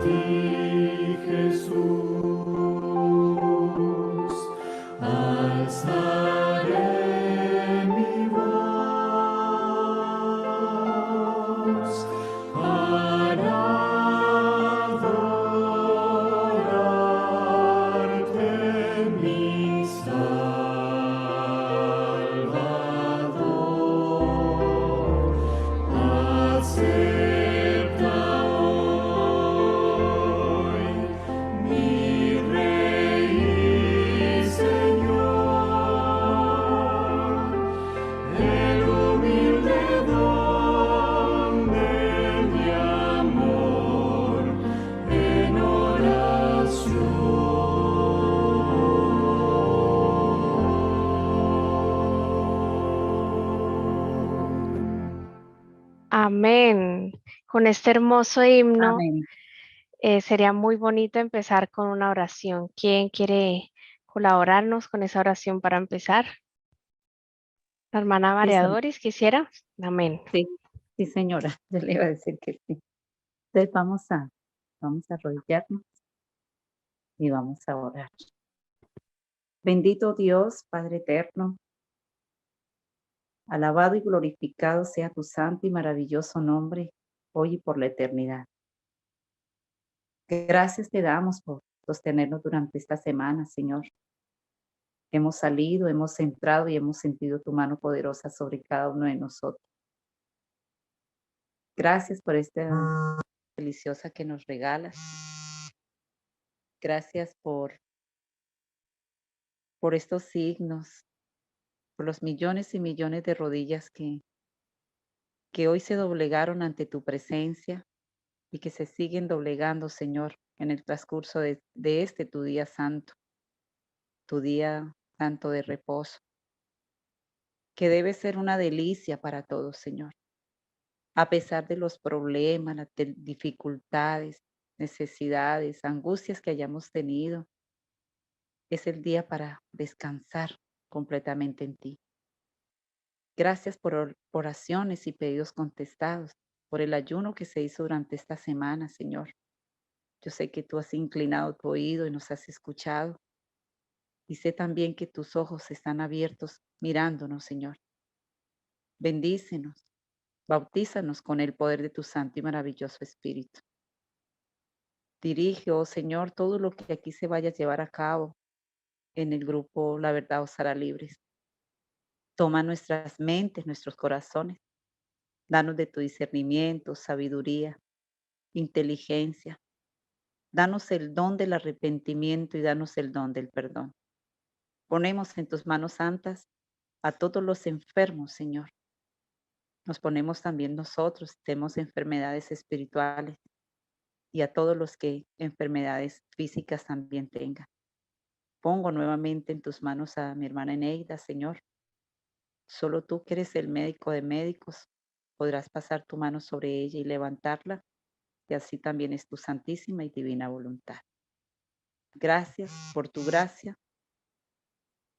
ti, Jesús, alzaré mi voz para adorarte, mi Salvador. Acepta hoy mi Rey y Señor, el humilde don de mi amor en oración. Amén. Con este hermoso himno, Amén. sería muy bonito empezar con una oración. ¿Quién quiere colaborarnos con esa oración para empezar? La hermana María Doris, ¿quisiera? Amén. Sí, señora, yo le iba a decir que sí. Entonces vamos a arrodillarnos y vamos a orar. Bendito Dios, Padre eterno, alabado y glorificado sea tu santo y maravilloso nombre, hoy y por la eternidad. Gracias te damos por sostenernos durante esta semana, Señor. Hemos salido, hemos entrado y hemos sentido tu mano poderosa sobre cada uno de nosotros. Gracias por esta deliciosa que nos regalas. Gracias por estos signos, por los millones y millones de rodillas que hoy se doblegaron ante tu presencia y que se siguen doblegando, Señor, en el transcurso de este tu día santo de reposo, que debe ser una delicia para todos, Señor. A pesar de los problemas, las dificultades, necesidades, angustias que hayamos tenido, es el día para descansar completamente en ti. Gracias por oraciones y pedidos contestados, por el ayuno que se hizo durante esta semana, Señor. Yo sé que tú has inclinado tu oído y nos has escuchado. Y sé también que tus ojos están abiertos mirándonos, Señor. Bendícenos, bautízanos con el poder de tu santo y maravilloso Espíritu. Dirige, oh Señor, todo lo que aquí se vaya a llevar a cabo en el grupo La Verdad os hará libres. Toma nuestras mentes, nuestros corazones. Danos de tu discernimiento, sabiduría, inteligencia. Danos el don del arrepentimiento y danos el don del perdón. Ponemos en tus manos santas a todos los enfermos, Señor. Nos ponemos también nosotros, tenemos enfermedades espirituales y a todos los que enfermedades físicas también tengan. Pongo nuevamente en tus manos a mi hermana Eneida, Señor. Solo tú que eres el médico de médicos, podrás pasar tu mano sobre ella y levantarla, y así también es tu santísima y divina voluntad. Gracias por tu gracia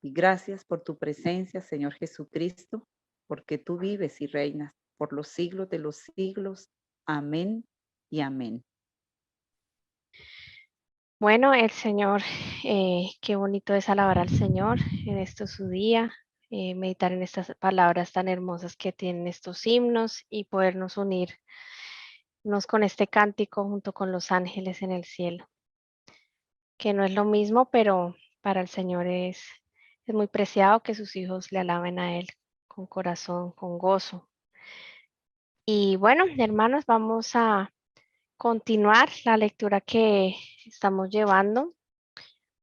y gracias por tu presencia, Señor Jesucristo, porque tú vives y reinas por los siglos de los siglos. Amén y amén. Bueno, el Señor, qué bonito es alabar al Señor en esto su día, meditar en estas palabras tan hermosas que tienen estos himnos y podernos unirnos con este cántico junto con los ángeles en el cielo, que no es lo mismo, pero para el Señor es muy preciado que sus hijos le alaben a Él con corazón, con gozo. Y bueno, hermanos, vamos a continuar la lectura que estamos llevando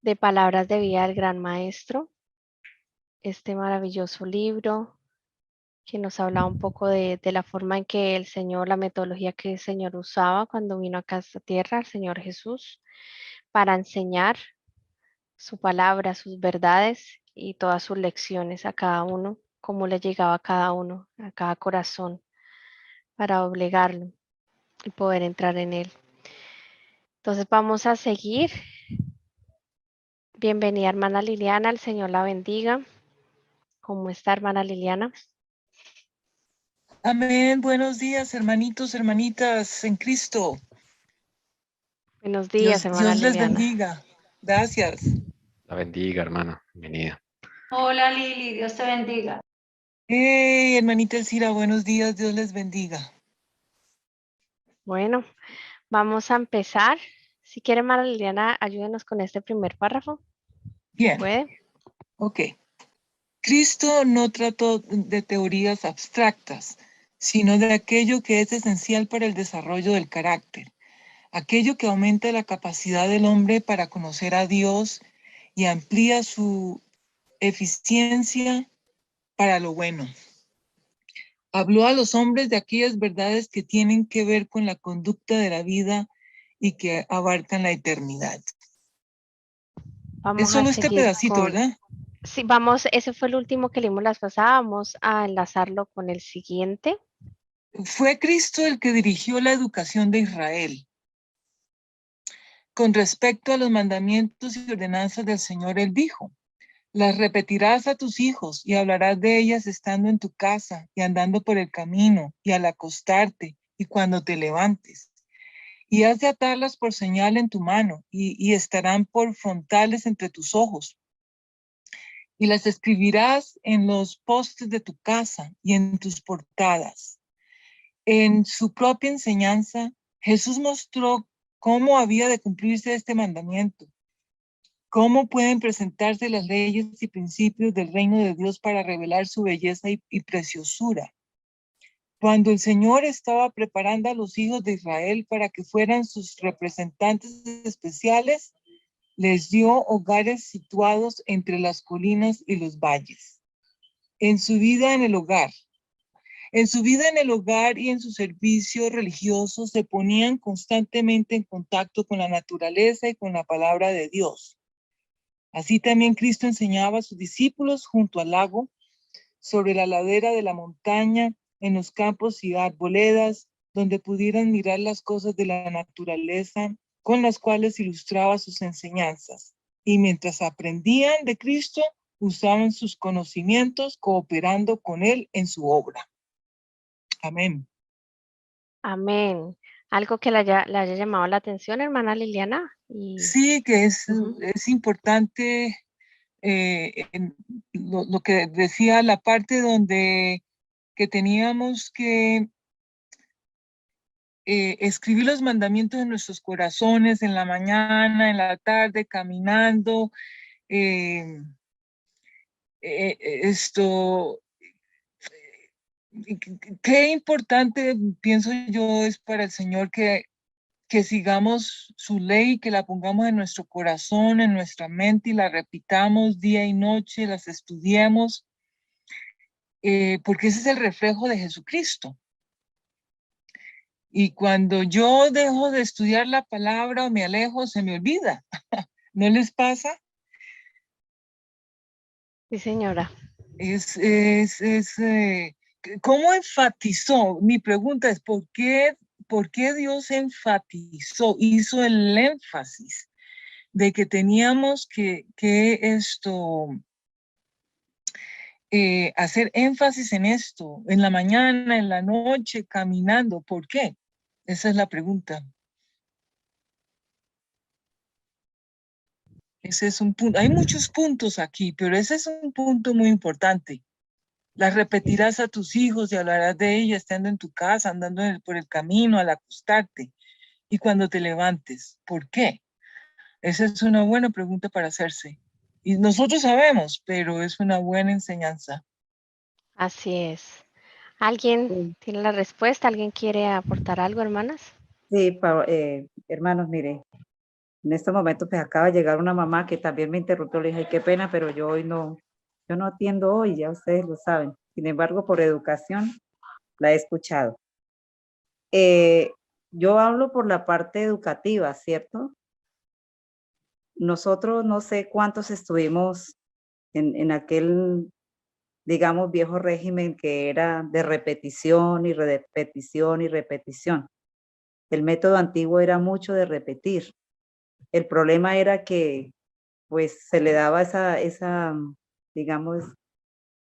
de Palabras de Vida del Gran Maestro, este maravilloso libro que nos habla un poco de la forma en que el Señor, la metodología que el Señor usaba cuando vino acá a esta tierra, el Señor Jesús, para enseñar su palabra, sus verdades y todas sus lecciones a cada uno, cómo le llegaba a cada uno, a cada corazón, para obligarlo y poder entrar en él. Entonces vamos a seguir. Bienvenida, hermana Liliana, el Señor la bendiga. ¿Cómo está, hermana Liliana? Amén. Buenos días, hermanitos, hermanitas en Cristo. Buenos días, hermana Dios les Liliana. bendiga. Gracias. La bendiga, hermana. Bienvenida. Hola Lili, Dios te bendiga. Hey, hermanita Elcira, buenos días, Dios les bendiga. Bueno, vamos a empezar. Si quiere, hermana Liliana, ayúdenos con este primer párrafo. Bien, ¿Puede? ok. Cristo no trató de teorías abstractas, sino de aquello que es esencial para el desarrollo del carácter, aquello que aumenta la capacidad del hombre para conocer a Dios y amplía su eficiencia para lo bueno. Habló a los hombres de aquellas verdades que tienen que ver con la conducta de la vida y que abarcan la eternidad. Vamos Es solo a este seguir pedacito, con... ¿verdad? Sí, vamos, ese fue el último que leímos las pasadas. Vamos a enlazarlo con el siguiente. Fue Cristo el que dirigió la educación de Israel. Con respecto a los mandamientos y ordenanzas del Señor, Él dijo: las repetirás a tus hijos y hablarás de ellas estando en tu casa y andando por el camino y al acostarte y cuando te levantes. Y has de atarlas por señal en tu mano y estarán por frontales entre tus ojos. Y las escribirás en los postes de tu casa y en tus portadas. En su propia enseñanza, Jesús mostró cómo había de cumplirse este mandamiento, cómo pueden presentarse las leyes y principios del reino de Dios para revelar su belleza y preciosura. Cuando el Señor estaba preparando a los hijos de Israel para que fueran sus representantes especiales, les dio hogares situados entre las colinas y los valles. En su vida en el hogar y en su servicio religioso se ponían constantemente en contacto con la naturaleza y con la palabra de Dios. Así también Cristo enseñaba a sus discípulos junto al lago, sobre la ladera de la montaña, en los campos y arboledas, donde pudieran mirar las cosas de la naturaleza con las cuales ilustraba sus enseñanzas. Y mientras aprendían de Cristo, usaban sus conocimientos cooperando con Él en su obra. Amén. Amén. ¿Algo que le haya llamado la atención, hermana Liliana? Sí, que es importante lo que decía la parte donde que teníamos que escribir los mandamientos en nuestros corazones en la mañana, en la tarde, caminando. Qué importante, pienso yo, es para el Señor que sigamos su ley, que la pongamos en nuestro corazón, en nuestra mente y la repitamos día y noche, las estudiemos, porque ese es el reflejo de Jesucristo. Y cuando yo dejo de estudiar la palabra o me alejo, se me olvida. ¿No les pasa? Sí, señora. ¿Cómo enfatizó? Mi pregunta es, ¿por qué Dios enfatizó, hizo el énfasis de que teníamos que hacer énfasis en esto, en la mañana, en la noche, caminando? ¿Por qué? Esa es la pregunta. Ese es un punto. Hay muchos puntos aquí, pero ese es un punto muy importante. Las repetirás a tus hijos y hablarás de ellas estando en tu casa, andando por el camino, al acostarte y cuando te levantes. ¿Por qué? Esa es una buena pregunta para hacerse. Y nosotros sabemos, pero es una buena enseñanza. Así es. ¿Alguien tiene la respuesta? ¿Alguien quiere aportar algo, hermanas? Sí, hermanos, mire, en este momento pues acaba de llegar una mamá que también me interrumpió. Le dije, ay, qué pena, pero yo no atiendo hoy, ya ustedes lo saben. Sin embargo, por educación la he escuchado. Yo hablo por la parte educativa, ¿cierto? Nosotros no sé cuántos estuvimos en aquel, digamos, viejo régimen que era de repetición y repetición y repetición. El método antiguo era mucho de repetir. El problema era que, pues, se le daba digamos,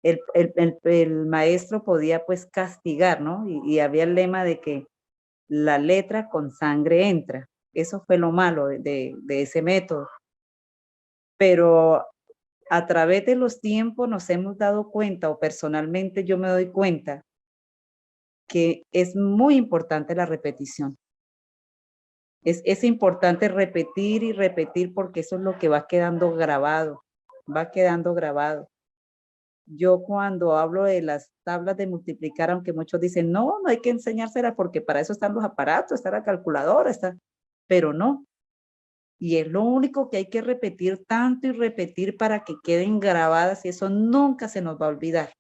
el maestro podía, pues, castigar, ¿no? Y había el lema de que la letra con sangre entra. Eso fue lo malo de ese método. Pero a través de los tiempos nos hemos dado cuenta, o personalmente yo me doy cuenta, que es muy importante la repetición. Es importante repetir y repetir porque eso es lo que va quedando grabado, va quedando grabado. Yo cuando hablo de las tablas de multiplicar, aunque muchos dicen, no, no hay que enseñárselas porque para eso están los aparatos, está la calculadora, pero no. Y es lo único que hay que repetir tanto y repetir para que queden grabadas y eso nunca se nos va a olvidar.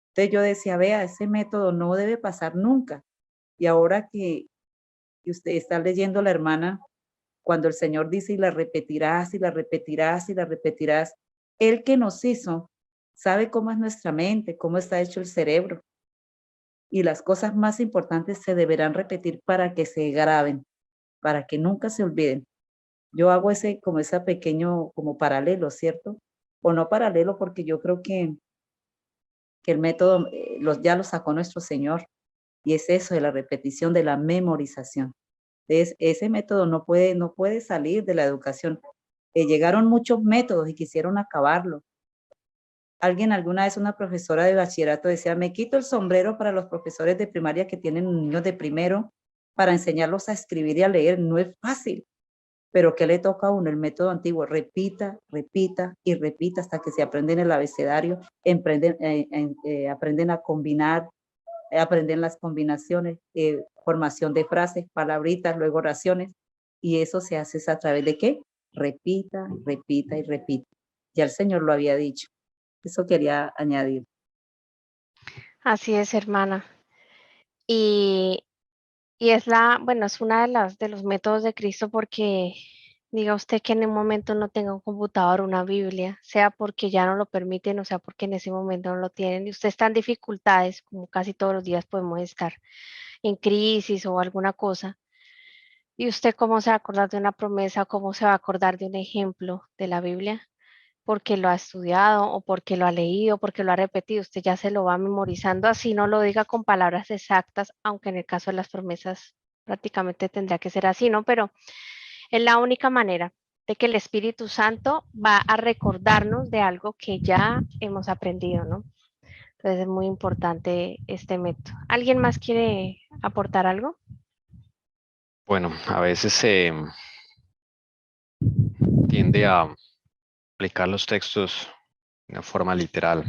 Entonces yo decía, vea, ese método no debe pasar nunca. Y ahora que usted está leyendo la hermana, cuando el Señor dice y la repetirás y la repetirás y la repetirás, Él que nos hizo sabe cómo es nuestra mente, cómo está hecho el cerebro. Y las cosas más importantes se deberán repetir para que se graben, para que nunca se olviden. Yo hago ese pequeño como paralelo, ¿cierto? O no paralelo porque yo creo que el método ya lo sacó nuestro Señor. Y es eso de la repetición, de la memorización. Ese método no puede salir de la educación. Llegaron muchos métodos y quisieron acabarlo. Alguna vez una profesora de bachillerato decía, me quito el sombrero para los profesores de primaria que tienen niños de primero para enseñarlos a escribir y a leer. No es fácil. Pero ¿qué le toca a uno? El método antiguo, repita, repita y repita hasta que se aprenden el abecedario, aprenden a combinar, aprenden las combinaciones, formación de frases, palabritas, luego oraciones, y eso se hace a través de ¿qué? Repita, repita y repita. Ya el Señor lo había dicho. Eso quería añadir. Así es, hermana. Y es es una de los métodos de Cristo porque diga usted que en un momento no tenga un computador, una Biblia, sea porque ya no lo permiten o sea porque en ese momento no lo tienen y usted está en dificultades, como casi todos los días podemos estar en crisis o alguna cosa. ¿Y usted cómo se va a acordar de una promesa, cómo se va a acordar de un ejemplo de la Biblia? Porque lo ha estudiado o porque lo ha leído, porque lo ha repetido, usted ya se lo va memorizando, así no lo diga con palabras exactas, aunque en el caso de las promesas prácticamente tendría que ser así, ¿no? Pero es la única manera de que el Espíritu Santo va a recordarnos de algo que ya hemos aprendido, ¿no? Entonces es muy importante este método. ¿Alguien más quiere aportar algo? Bueno, a veces se tiende a aplicar los textos de una forma literal.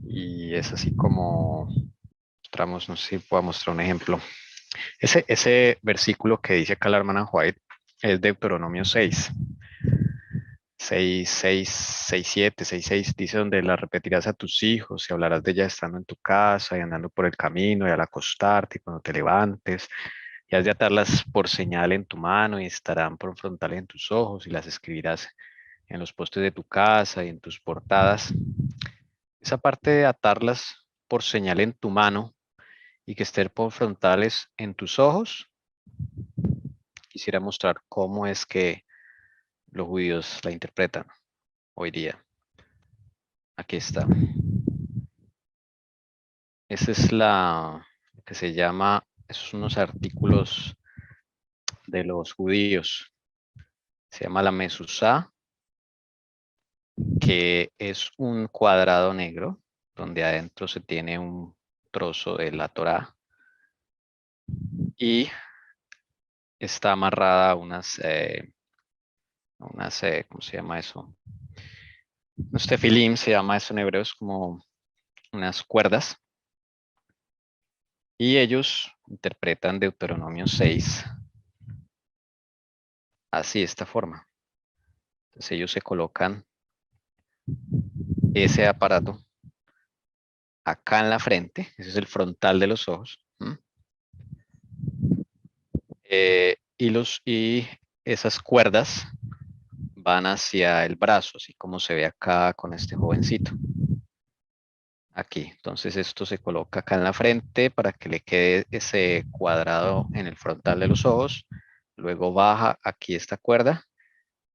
Y es así como mostramos, no sé si puedo mostrar un ejemplo. Ese versículo que dice acá la hermana White es Deuteronomio 6. 6, 6, 6, 7, 6, 6, dice donde la repetirás a tus hijos y hablarás de ella estando en tu casa y andando por el camino y al acostarte y cuando te levantes y has de atarlas por señal en tu mano y estarán por frontales en tus ojos y las escribirás en los postes de tu casa y en tus portadas. Esa parte de atarlas por señal en tu mano y que estén por frontales en tus ojos, quisiera mostrar cómo es que los judíos la interpretan hoy día. Aquí está. Esa es la que se llama, esos son unos artículos de los judíos. Se llama la Mezuzá, que es un cuadrado negro donde adentro se tiene un trozo de la Torá y está amarrada a unas, ¿cómo se llama eso? Unos tefilim, se llama eso en hebreo, es como unas cuerdas. Y ellos interpretan Deuteronomio 6 así, de esta forma. Entonces ellos se colocan ese aparato acá en la frente, ese es el frontal de los ojos. Y esas cuerdas van hacia el brazo, así como se ve acá con este jovencito. Aquí, entonces esto se coloca acá en la frente para que le quede ese cuadrado en el frontal de los ojos. Luego baja aquí esta cuerda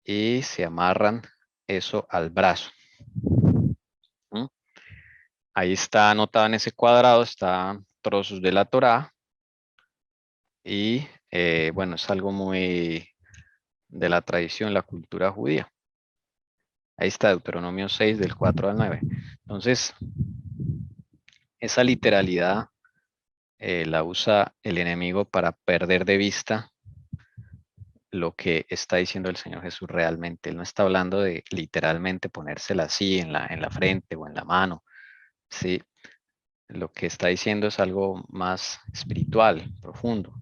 y se amarran eso al brazo. Ahí está anotado en ese cuadrado, están trozos de la Torá y bueno, es algo muy de la tradición, la cultura judía. Ahí está Deuteronomio 6 del 4 al 9. Entonces, esa literalidad la usa el enemigo para perder de vista lo que está diciendo el Señor Jesús realmente. Él no está hablando de literalmente ponérsela así en la frente o en la mano. Sí, lo que está diciendo es algo más espiritual, profundo.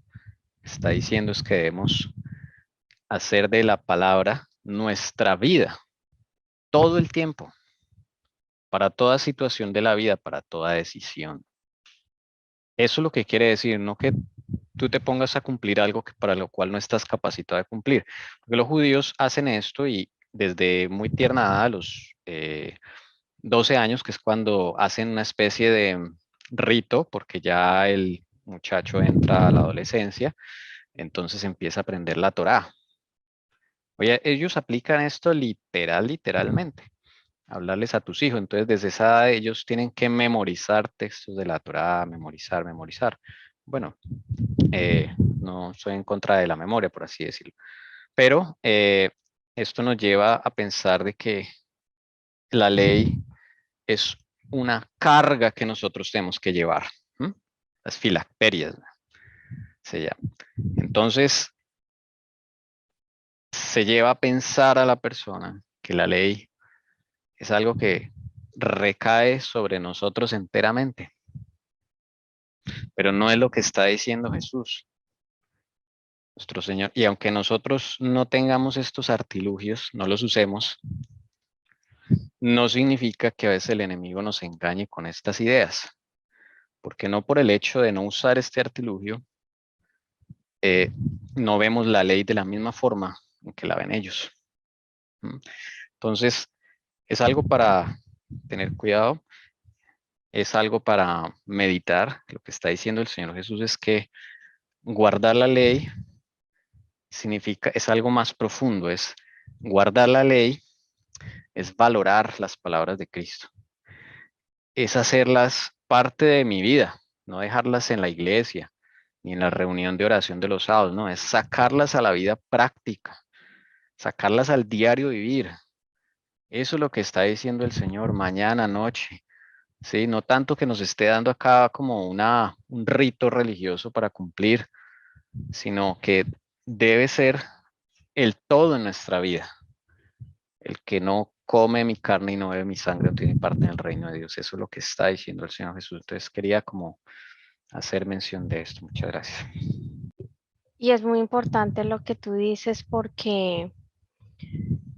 Está diciendo es que debemos hacer de la palabra nuestra vida todo el tiempo, para toda situación de la vida, para toda decisión. Eso es lo que quiere decir, no que tú te pongas a cumplir algo que para lo cual no estás capacitado de cumplir. Porque los judíos hacen esto y desde muy tierna edad, a los 12 años, que es cuando hacen una especie de rito, porque ya el muchacho entra a la adolescencia, entonces empieza a aprender la Torá. Oye, ellos aplican esto literalmente. Hablarles a tus hijos. Entonces, desde esa edad ellos tienen que memorizar textos de la Torá, memorizar. Bueno, no estoy en contra de la memoria, por así decirlo. Pero esto nos lleva a pensar de que la ley es una carga que nosotros tenemos que llevar. Las filacterias se llama. Entonces, se lleva a pensar a la persona que la ley es algo que recae sobre nosotros enteramente. Pero no es lo que está diciendo Jesús, nuestro Señor. Y aunque nosotros no tengamos estos artilugios, no los usemos, no significa que a veces el enemigo nos engañe con estas ideas. Porque no por el hecho de no usar este artilugio, no vemos la ley de la misma forma en que la ven ellos. Entonces, es algo para tener cuidado. Es algo para meditar. Lo que está diciendo el Señor Jesús es que guardar la ley significa, es algo más profundo, es guardar la ley, es valorar las palabras de Cristo, es hacerlas parte de mi vida, no dejarlas en la iglesia ni en la reunión de oración de los sábados, no, es sacarlas a la vida práctica, sacarlas al diario vivir. Eso es lo que está diciendo el Señor mañana, noche. Sí, no tanto que nos esté dando acá como un rito religioso para cumplir, sino que debe ser el todo en nuestra vida. El que no come mi carne y no bebe mi sangre no tiene parte en el reino de Dios. Eso es lo que está diciendo el Señor Jesús. Entonces quería como hacer mención de esto. Muchas gracias. Y es muy importante lo que tú dices porque,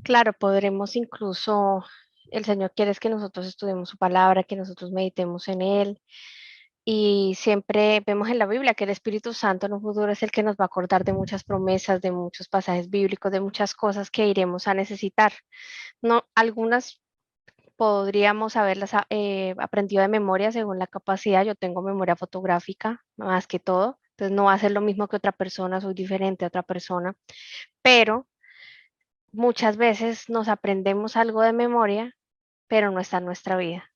claro, podremos incluso, el Señor quiere es que nosotros estudiemos su palabra, que nosotros meditemos en Él. Y siempre vemos en la Biblia que el Espíritu Santo en un futuro es el que nos va a acordar de muchas promesas, de muchos pasajes bíblicos, de muchas cosas que iremos a necesitar. No, algunas podríamos haberlas aprendido de memoria según la capacidad. Yo tengo memoria fotográfica más que todo, entonces no va a ser lo mismo que otra persona, soy diferente a otra persona, pero muchas veces nos aprendemos algo de memoria, pero no está en nuestra vida.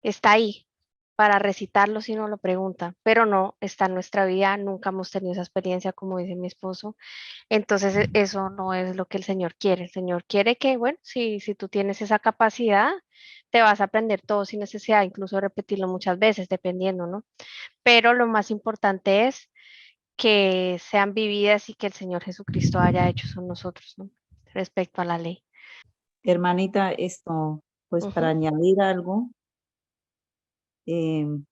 Está ahí para recitarlo si no lo pregunta, pero no está en nuestra vida, nunca hemos tenido esa experiencia como dice mi esposo. Entonces eso no es lo que el Señor quiere. El Señor quiere que, bueno, si tú tienes esa capacidad, te vas a aprender todo sin necesidad, incluso de repetirlo muchas veces, dependiendo, ¿no? Pero lo más importante es que sean vividas y que el Señor Jesucristo haya hecho son nosotros, ¿no? Respecto a la ley. Hermanita, esto, pues para añadir algo,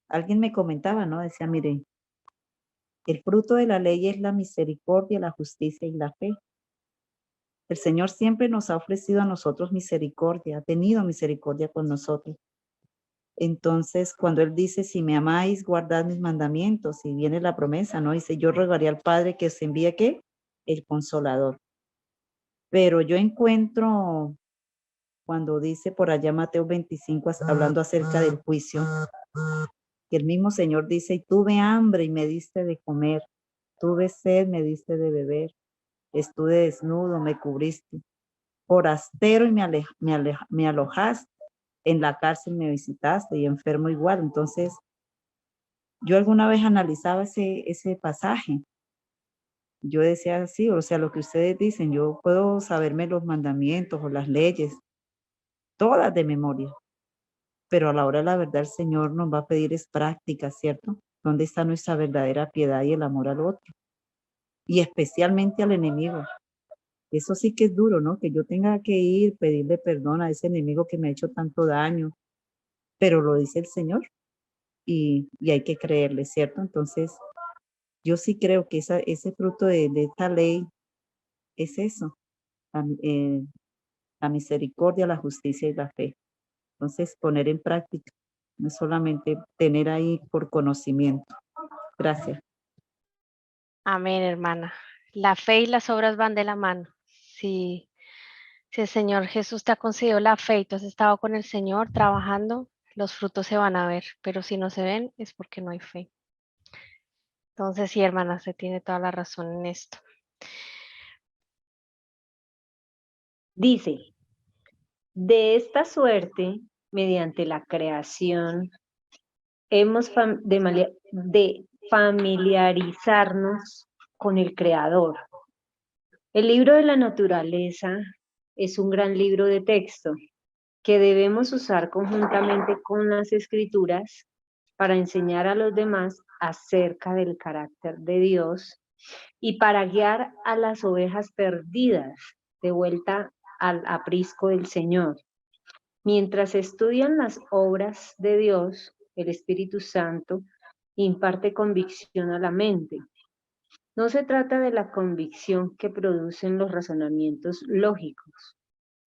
alguien me comentaba, ¿no? Decía, mire, el fruto de la ley es la misericordia, la justicia y la fe. El Señor siempre nos ha ofrecido a nosotros misericordia, ha tenido misericordia con nosotros. Entonces, cuando Él dice, si me amáis, guardad mis mandamientos, y viene la promesa, ¿no? Dice, yo rogaré al Padre que os envíe, ¿qué? El Consolador. Pero yo encuentro, cuando dice por allá Mateo 25, hablando acerca del juicio, que el mismo Señor dice, y tuve hambre y me diste de comer, tuve sed, me diste de beber, estuve desnudo, me cubriste, forastero y me alojaste, en la cárcel me visitaste y enfermo igual. Entonces, yo alguna vez analizaba ese pasaje yo decía así, o sea, lo que ustedes dicen, yo puedo saberme los mandamientos o las leyes, todas de memoria, pero a la hora de la verdad el Señor nos va a pedir es práctica, ¿cierto? ¿Dónde está nuestra verdadera piedad y el amor al otro? Y especialmente al enemigo. Eso sí que es duro, ¿no? Que yo tenga que ir, pedirle perdón a ese enemigo que me ha hecho tanto daño, pero lo dice el Señor y hay que creerle, ¿cierto? Entonces, yo sí creo que ese fruto de esta ley es eso, la, la misericordia, la justicia y la fe. Entonces, poner en práctica, no solamente tener ahí por conocimiento. Gracias. Amén, hermana. La fe y las obras van de la mano. Si el Señor Jesús te ha concedido la fe y tú has estado con el Señor trabajando, los frutos se van a ver, pero si no se ven es porque no hay fe. Entonces, sí, hermana, se tiene toda la razón en esto. Dice, de esta suerte, mediante la creación, hemos de familiarizarnos con el Creador. El libro de la naturaleza es un gran libro de texto que debemos usar conjuntamente con las escrituras para enseñar a los demás acerca del carácter de Dios y para guiar a las ovejas perdidas de vuelta al aprisco del Señor. Mientras estudian las obras de Dios, el Espíritu Santo imparte convicción a la mente. No se trata de la convicción que producen los razonamientos lógicos,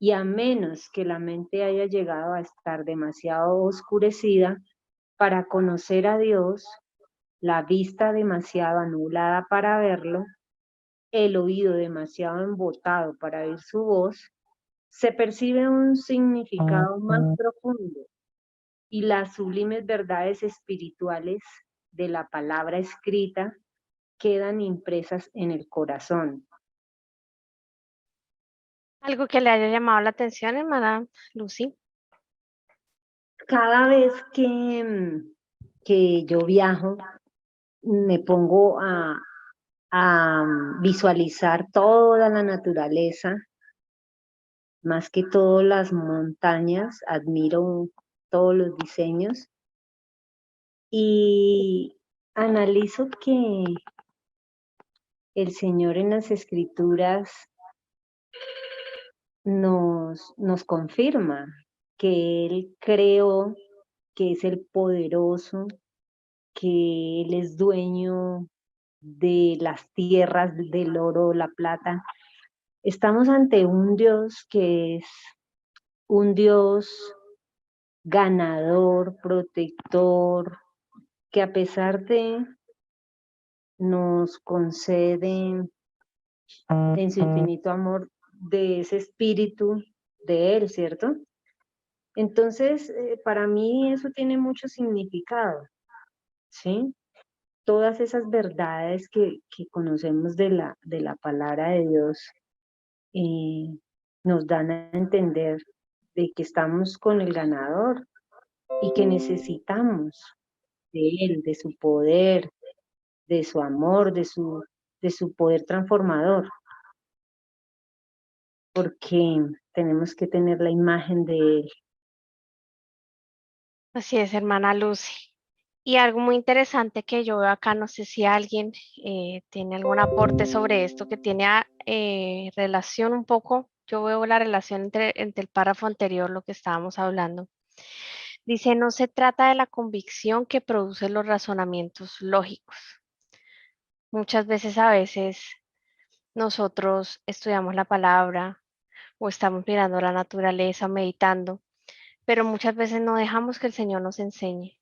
y a menos que la mente haya llegado a estar demasiado oscurecida para conocer a Dios, la vista demasiado anulada para verlo, el oído demasiado embotado para oír su voz, se percibe un significado más profundo y las sublimes verdades espirituales de la palabra escrita quedan impresas en el corazón. ¿Algo que le haya llamado la atención, hermana Lucy? Cada vez que yo viajo, me pongo a visualizar toda la naturaleza, más que todo las montañas, admiro todos los diseños y analizo que el Señor en las Escrituras nos confirma que Él creó, que es el poderoso, que Él es dueño de las tierras, del oro, la plata. Estamos ante un Dios que es un Dios ganador, protector, que a pesar de nos concede en su infinito amor de ese espíritu de Él, ¿cierto? Entonces, para mí eso tiene mucho significado, ¿sí? Todas esas verdades que conocemos de la palabra de Dios nos dan a entender de que estamos con el ganador y que necesitamos de Él, de su poder, de su amor, de su poder transformador, porque tenemos que tener la imagen de Él. Así es, hermana Lucy. Y algo muy interesante que yo veo acá, no sé si alguien tiene algún aporte sobre esto que tiene relación un poco, yo veo la relación entre el párrafo anterior, lo que estábamos hablando. Dice, no se trata de la convicción que producen los razonamientos lógicos. Muchas veces, a veces, nosotros estudiamos la palabra o estamos mirando la naturaleza, meditando, pero muchas veces no dejamos que el Señor nos enseñe.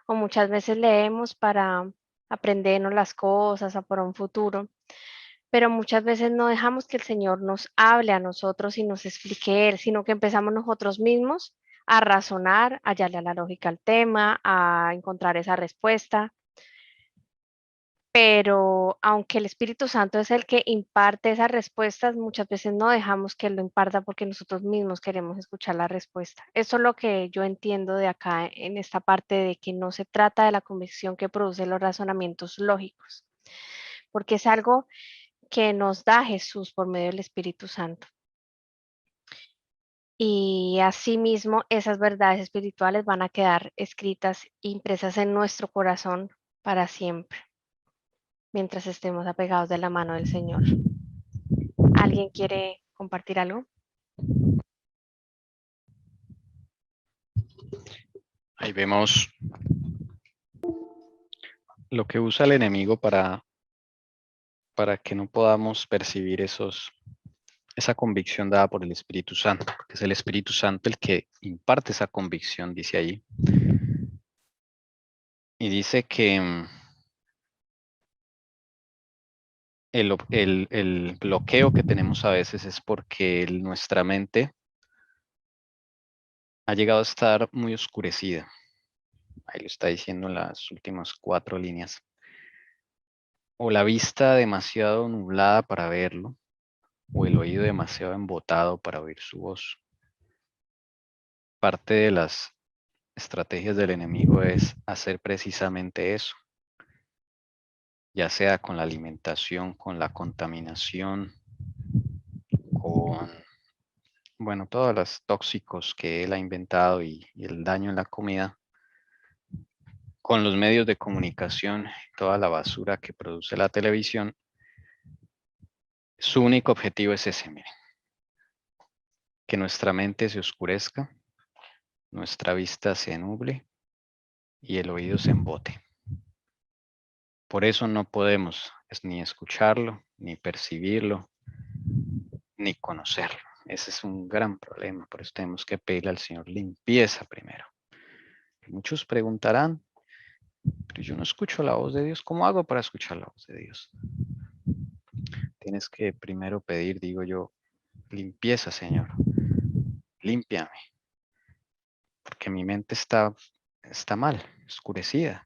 O muchas veces leemos para aprendernos las cosas o para un futuro, pero muchas veces no dejamos que el Señor nos hable a nosotros y nos explique Él, sino que empezamos nosotros mismos a razonar, a hallarle la lógica al tema, a encontrar esa respuesta. Pero aunque el Espíritu Santo es el que imparte esas respuestas, muchas veces no dejamos que Él lo imparta porque nosotros mismos queremos escuchar la respuesta. Eso es lo que yo entiendo de acá en esta parte de que no se trata de la convicción que produce los razonamientos lógicos, porque es algo que nos da Jesús por medio del Espíritu Santo. Y asimismo, esas verdades espirituales van a quedar escritas, impresas en nuestro corazón para siempre, mientras estemos apegados de la mano del Señor. ¿Alguien quiere compartir algo? Ahí vemos lo que usa el enemigo para que no podamos percibir esa convicción dada por el Espíritu Santo, porque es el Espíritu Santo el que imparte esa convicción, dice ahí. Y dice que el bloqueo que tenemos a veces es porque nuestra mente ha llegado a estar muy oscurecida. Ahí lo está diciendo en las últimas 4 líneas. O la vista demasiado nublada para verlo, o el oído demasiado embotado para oír su voz. Parte de las estrategias del enemigo es hacer precisamente eso, ya sea con la alimentación, con la contaminación, con, bueno, todos los tóxicos que él ha inventado y el daño en la comida, con los medios de comunicación, toda la basura que produce la televisión. Su único objetivo es ese, miren, que nuestra mente se oscurezca, nuestra vista se nuble y el oído se embote. Por eso no podemos ni escucharlo, ni percibirlo, ni conocerlo. Ese es un gran problema, por eso tenemos que pedirle al Señor limpieza primero. Muchos preguntarán, pero yo no escucho la voz de Dios, ¿cómo hago para escuchar la voz de Dios? Tienes que primero pedir, digo yo, limpieza, Señor, límpiame, porque mi mente está mal, oscurecida.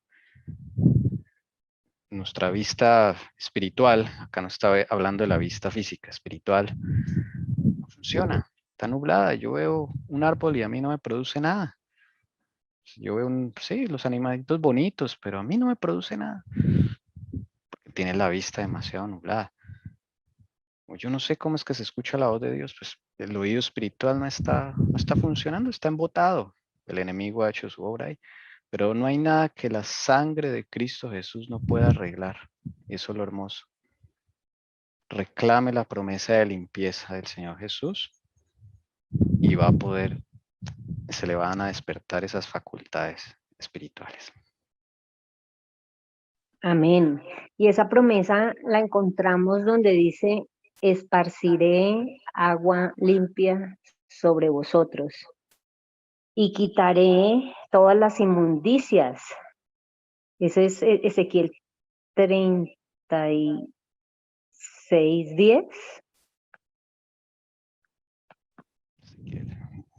Nuestra vista espiritual, acá no está hablando de la vista física, espiritual, no funciona, está nublada. Yo veo un árbol y a mí no me produce nada. Yo veo sí, los animalitos bonitos, pero a mí no me produce nada, porque tiene la vista demasiado nublada. O yo no sé cómo es que se escucha la voz de Dios, pues el oído espiritual no está funcionando, está embotado. El enemigo ha hecho su obra ahí. Pero no hay nada que la sangre de Cristo Jesús no pueda arreglar. Eso es lo hermoso. Reclame la promesa de limpieza del Señor Jesús y va a poder, se le van a despertar esas facultades espirituales. Amén. Y esa promesa la encontramos donde dice, esparciré agua limpia sobre vosotros y quitaré todas las inmundicias. Ese es Ezequiel 36:10.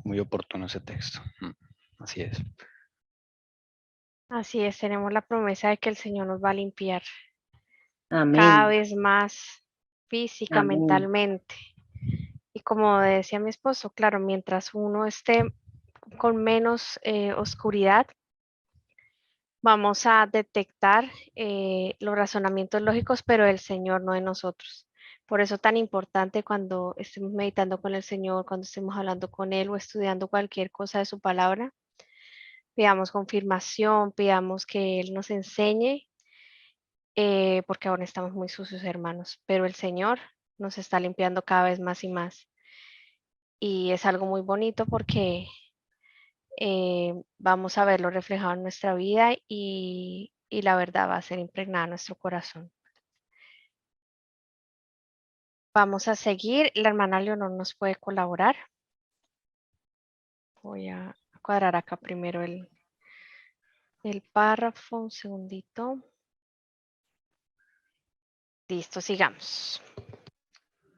Muy oportuno ese texto. Así es. Así es, tenemos la promesa de que el Señor nos va a limpiar Amén. cada vez más física, Amén. mentalmente. Y como decía mi esposo, claro, mientras uno esté con menos oscuridad, vamos a detectar los razonamientos lógicos, pero del Señor, no de nosotros. Por eso tan importante cuando estemos meditando con el Señor, cuando estemos hablando con Él o estudiando cualquier cosa de su palabra, pidamos confirmación, pidamos que Él nos enseñe, porque aún estamos muy sucios, hermanos, pero el Señor nos está limpiando cada vez más y más. Y es algo muy bonito porque vamos a verlo reflejado en nuestra vida y la verdad va a ser impregnada en nuestro corazón. Vamos a seguir. La hermana Leonor nos puede colaborar. Voy a cuadrar acá primero el párrafo, un segundito. Listo, sigamos.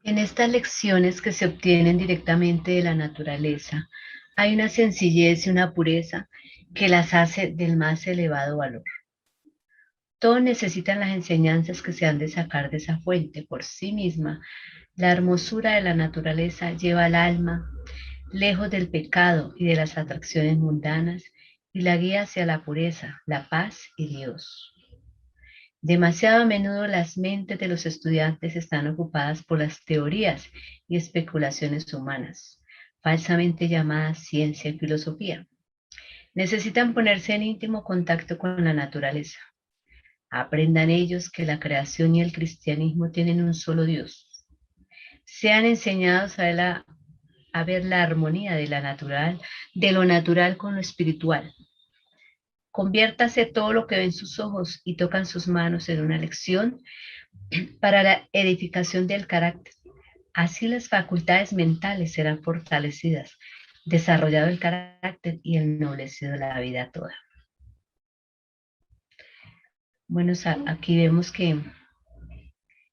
En estas lecciones que se obtienen directamente de la naturaleza, hay una sencillez y una pureza que las hace del más elevado valor. Todos necesitan las enseñanzas que se han de sacar de esa fuente por sí misma. La hermosura de la naturaleza lleva al alma lejos del pecado y de las atracciones mundanas y la guía hacia la pureza, la paz y Dios. Demasiado a menudo las mentes de los estudiantes están ocupadas por las teorías y especulaciones humanas, falsamente llamadas ciencia y filosofía. Necesitan ponerse en íntimo contacto con la naturaleza. Aprendan ellos que la creación y el cristianismo tienen un solo Dios. Sean enseñados a ver la armonía de lo natural con lo espiritual. Conviértase todo lo que ven sus ojos y tocan sus manos en una lección para la edificación del carácter. Así las facultades mentales serán fortalecidas, desarrollado el carácter y ennoblecido la vida toda. Bueno, aquí vemos que,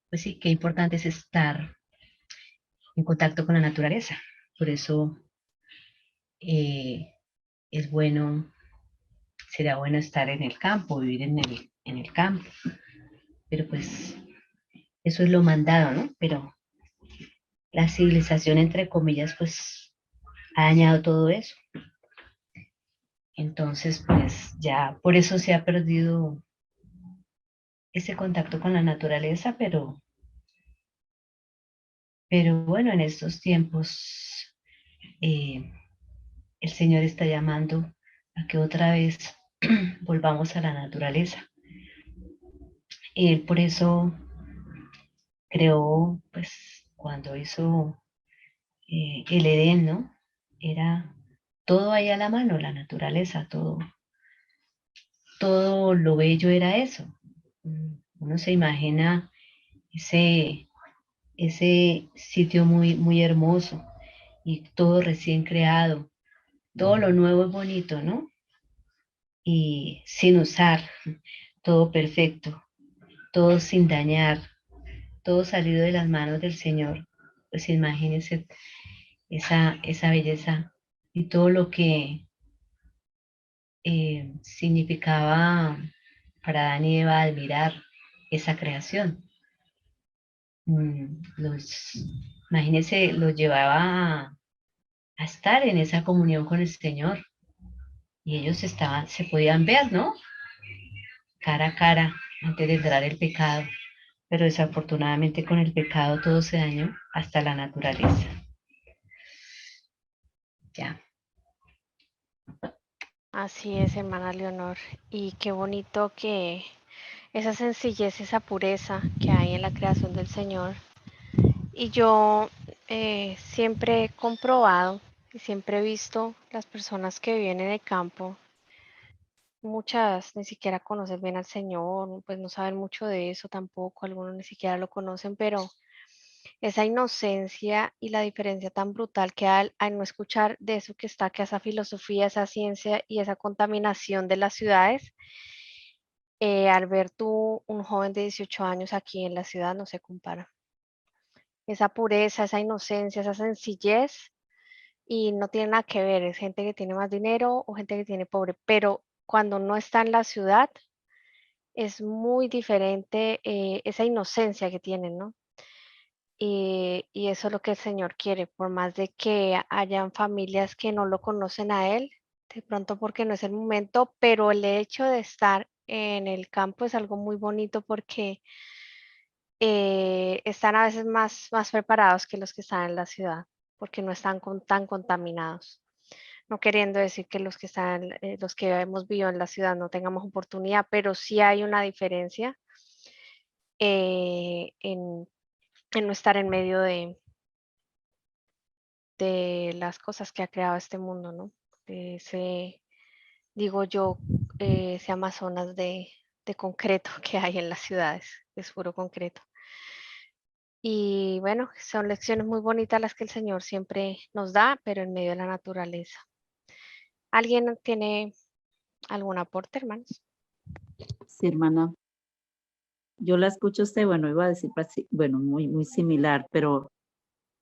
pues sí, qué importante es estar en contacto con la naturaleza. Por eso es bueno, será bueno estar en el campo, vivir en el campo. Pero pues eso es lo mandado, ¿no? Pero la civilización, entre comillas, pues ha dañado todo eso. Entonces, pues ya por eso se ha perdido ese contacto con la naturaleza, pero bueno, en estos tiempos el Señor está llamando a que otra vez volvamos a la naturaleza. Él por eso creó, pues cuando hizo el Edén, ¿no? Era todo ahí a la mano, la naturaleza, todo lo bello era eso. Uno se imagina ese sitio muy, muy hermoso y todo recién creado. Todo lo nuevo es bonito, ¿no? Y sin usar, todo perfecto, todo sin dañar, todo salido de las manos del Señor. Pues imagínense esa belleza y todo lo que significaba para Adán y Eva admirar esa creación. Imagínense, los llevaba a estar en esa comunión con el Señor y ellos se podían ver, ¿no? Cara a cara antes de entrar el pecado, pero desafortunadamente con el pecado todo se dañó hasta la naturaleza. Ya. Así es, hermana Leonor. Y qué bonito que esa sencillez, esa pureza que hay en la creación del Señor. Y yo siempre he comprobado y siempre he visto las personas que viven en el campo. Muchas ni siquiera conocen bien al Señor, pues no saben mucho de eso tampoco, algunos ni siquiera lo conocen, pero esa inocencia y la diferencia tan brutal que hay al no escuchar de eso que está, que esa filosofía, esa ciencia y esa contaminación de las ciudades, al ver tú un joven de 18 años aquí en la ciudad no se compara. Esa pureza, esa inocencia, esa sencillez y no tiene nada que ver, es gente que tiene más dinero o gente que tiene pobre, pero cuando no está en la ciudad es muy diferente esa inocencia que tienen, ¿no? Y eso es lo que el Señor quiere, por más de que hayan familias que no lo conocen a Él, de pronto porque no es el momento, pero el hecho de estar en el campo es algo muy bonito porque están a veces más preparados que los que están en la ciudad, porque no están tan contaminados. No queriendo decir que los los que hemos vivido en la ciudad no tengamos oportunidad, pero sí hay una diferencia en no estar en medio de las cosas que ha creado este mundo, ¿no? De ese, digo yo, ese Amazonas de concreto que hay en las ciudades, es puro concreto. Y bueno, son lecciones muy bonitas las que el Señor siempre nos da, pero en medio de la naturaleza. ¿Alguien tiene algún aporte, hermanos? Sí, hermana. Yo la escucho a usted, bueno, iba a decir, bueno, muy similar, pero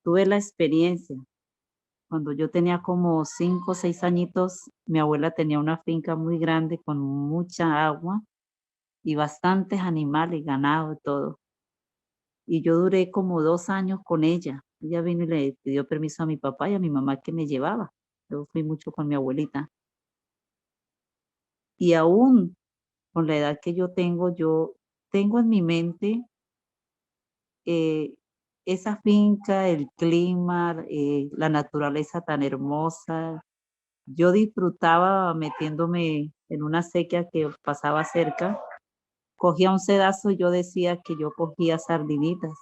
tuve la experiencia. Cuando yo tenía como 5 o 6 añitos, mi abuela tenía una finca muy grande con mucha agua y bastantes animales, ganado y todo. Y yo duré como 2 años con ella. Ella vino y le pidió permiso a mi papá y a mi mamá que me llevaba. Yo fui mucho con mi abuelita. Y aún con la edad que yo tengo, yo tengo en mi mente esa finca, el clima, la naturaleza tan hermosa. Yo disfrutaba metiéndome en una sequía que pasaba cerca. Cogía un sedazo, yo decía que yo cogía sardinitas.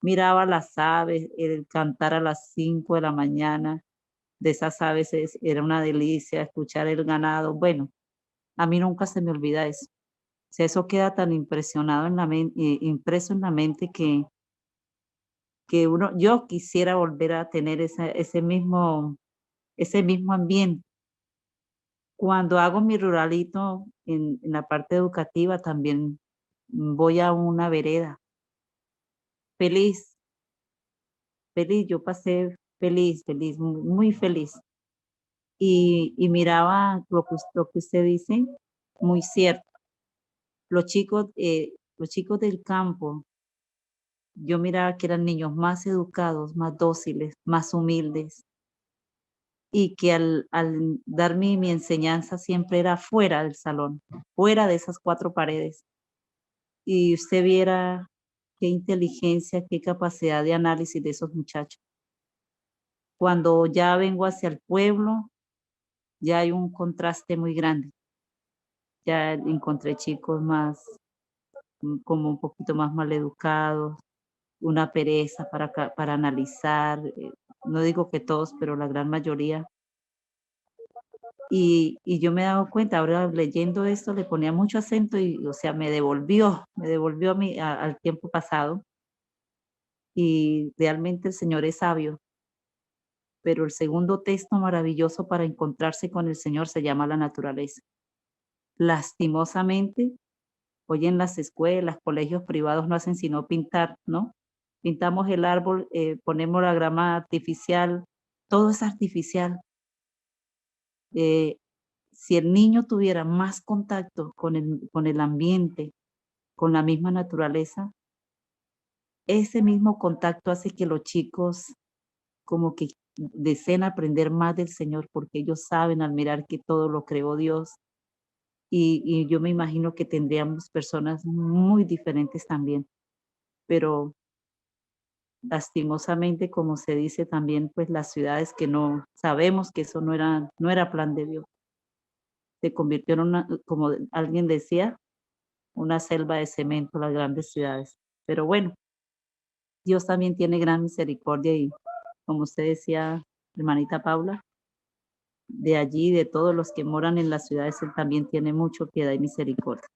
Miraba las aves, el cantar a las 5 de la mañana de esas aves era una delicia, escuchar el ganado. Bueno, a mí nunca se me olvida eso. O sea, eso queda tan impresionado en la impreso en la mente que yo quisiera volver a tener ese mismo ambiente. Cuando hago mi ruralito en la parte educativa, también voy a una vereda. Feliz, feliz, yo pasé feliz, feliz, muy feliz. Y miraba lo que usted dice, muy cierto. Los chicos del campo, yo miraba que eran niños más educados, más dóciles, más humildes, y que al dar mi enseñanza siempre era fuera del salón, fuera de esas 4 paredes. Y usted viera qué inteligencia, qué capacidad de análisis de esos muchachos. Cuando ya vengo hacia el pueblo, ya hay un contraste muy grande. Ya encontré chicos más, como un poquito más maleducados, una pereza para analizar. No digo que todos, pero la gran mayoría. Y yo me he dado cuenta, ahora leyendo esto, le ponía mucho acento y, o sea, me devolvió al tiempo pasado. Y realmente el Señor es sabio. Pero el segundo texto maravilloso para encontrarse con el Señor se llama la naturaleza. Lastimosamente, hoy en las escuelas, colegios privados no hacen sino pintar, ¿no? Pintamos el árbol, ponemos la grama artificial, todo es artificial. Si el niño tuviera más contacto con el ambiente, con la misma naturaleza, ese mismo contacto hace que los chicos como que deseen aprender más del Señor, porque ellos saben al mirar que todo lo creó Dios. Y yo me imagino que tendríamos personas muy diferentes también, pero lastimosamente, como se dice también, pues las ciudades que no sabemos que eso no era plan de Dios. Se convirtió en una, como alguien decía, una selva de cemento las grandes ciudades. Pero bueno, Dios también tiene gran misericordia y como usted decía, hermanita Paula, de allí, de todos los que moran en las ciudades, Él también tiene mucho piedad y misericordia.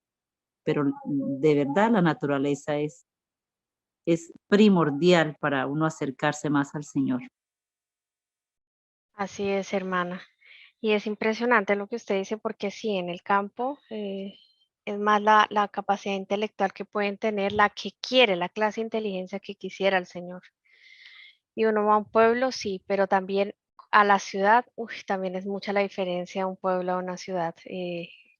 Pero de verdad la naturaleza es primordial para uno acercarse más al Señor. Así es, hermana. Y es impresionante lo que usted dice, porque sí, en el campo es más la capacidad intelectual que pueden tener, la que quiere, la clase de inteligencia que quisiera el Señor. Y uno va a un pueblo, sí, pero también a la ciudad, también es mucha la diferencia un pueblo a una ciudad,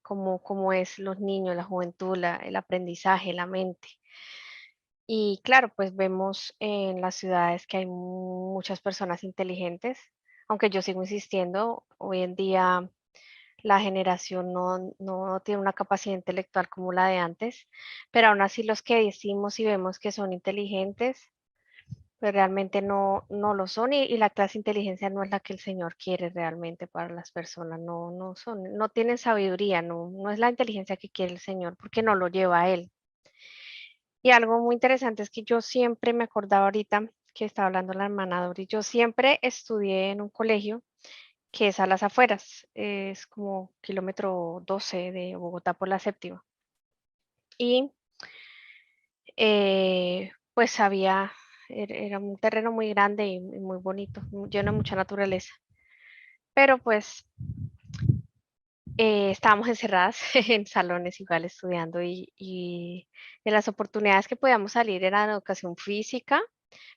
como es los niños, la juventud, el aprendizaje, la mente. Y claro, pues vemos en las ciudades que hay muchas personas inteligentes, aunque yo sigo insistiendo, hoy en día la generación no tiene una capacidad intelectual como la de antes, pero aún así los que decimos y vemos que son inteligentes, pues realmente no lo son y la clase de inteligencia no es la que el Señor quiere realmente para las personas, no tienen sabiduría, no es la inteligencia que quiere el Señor porque no lo lleva a Él. Y algo muy interesante es que yo siempre me acordaba ahorita que estaba hablando la hermana Dori, yo siempre estudié en un colegio que es a las afueras, es como kilómetro 12 de Bogotá por la séptima. Y pues era un terreno muy grande y muy bonito, lleno de mucha naturaleza. Pero pues estábamos encerradas en salones igual estudiando y de las oportunidades que podíamos salir era en educación física,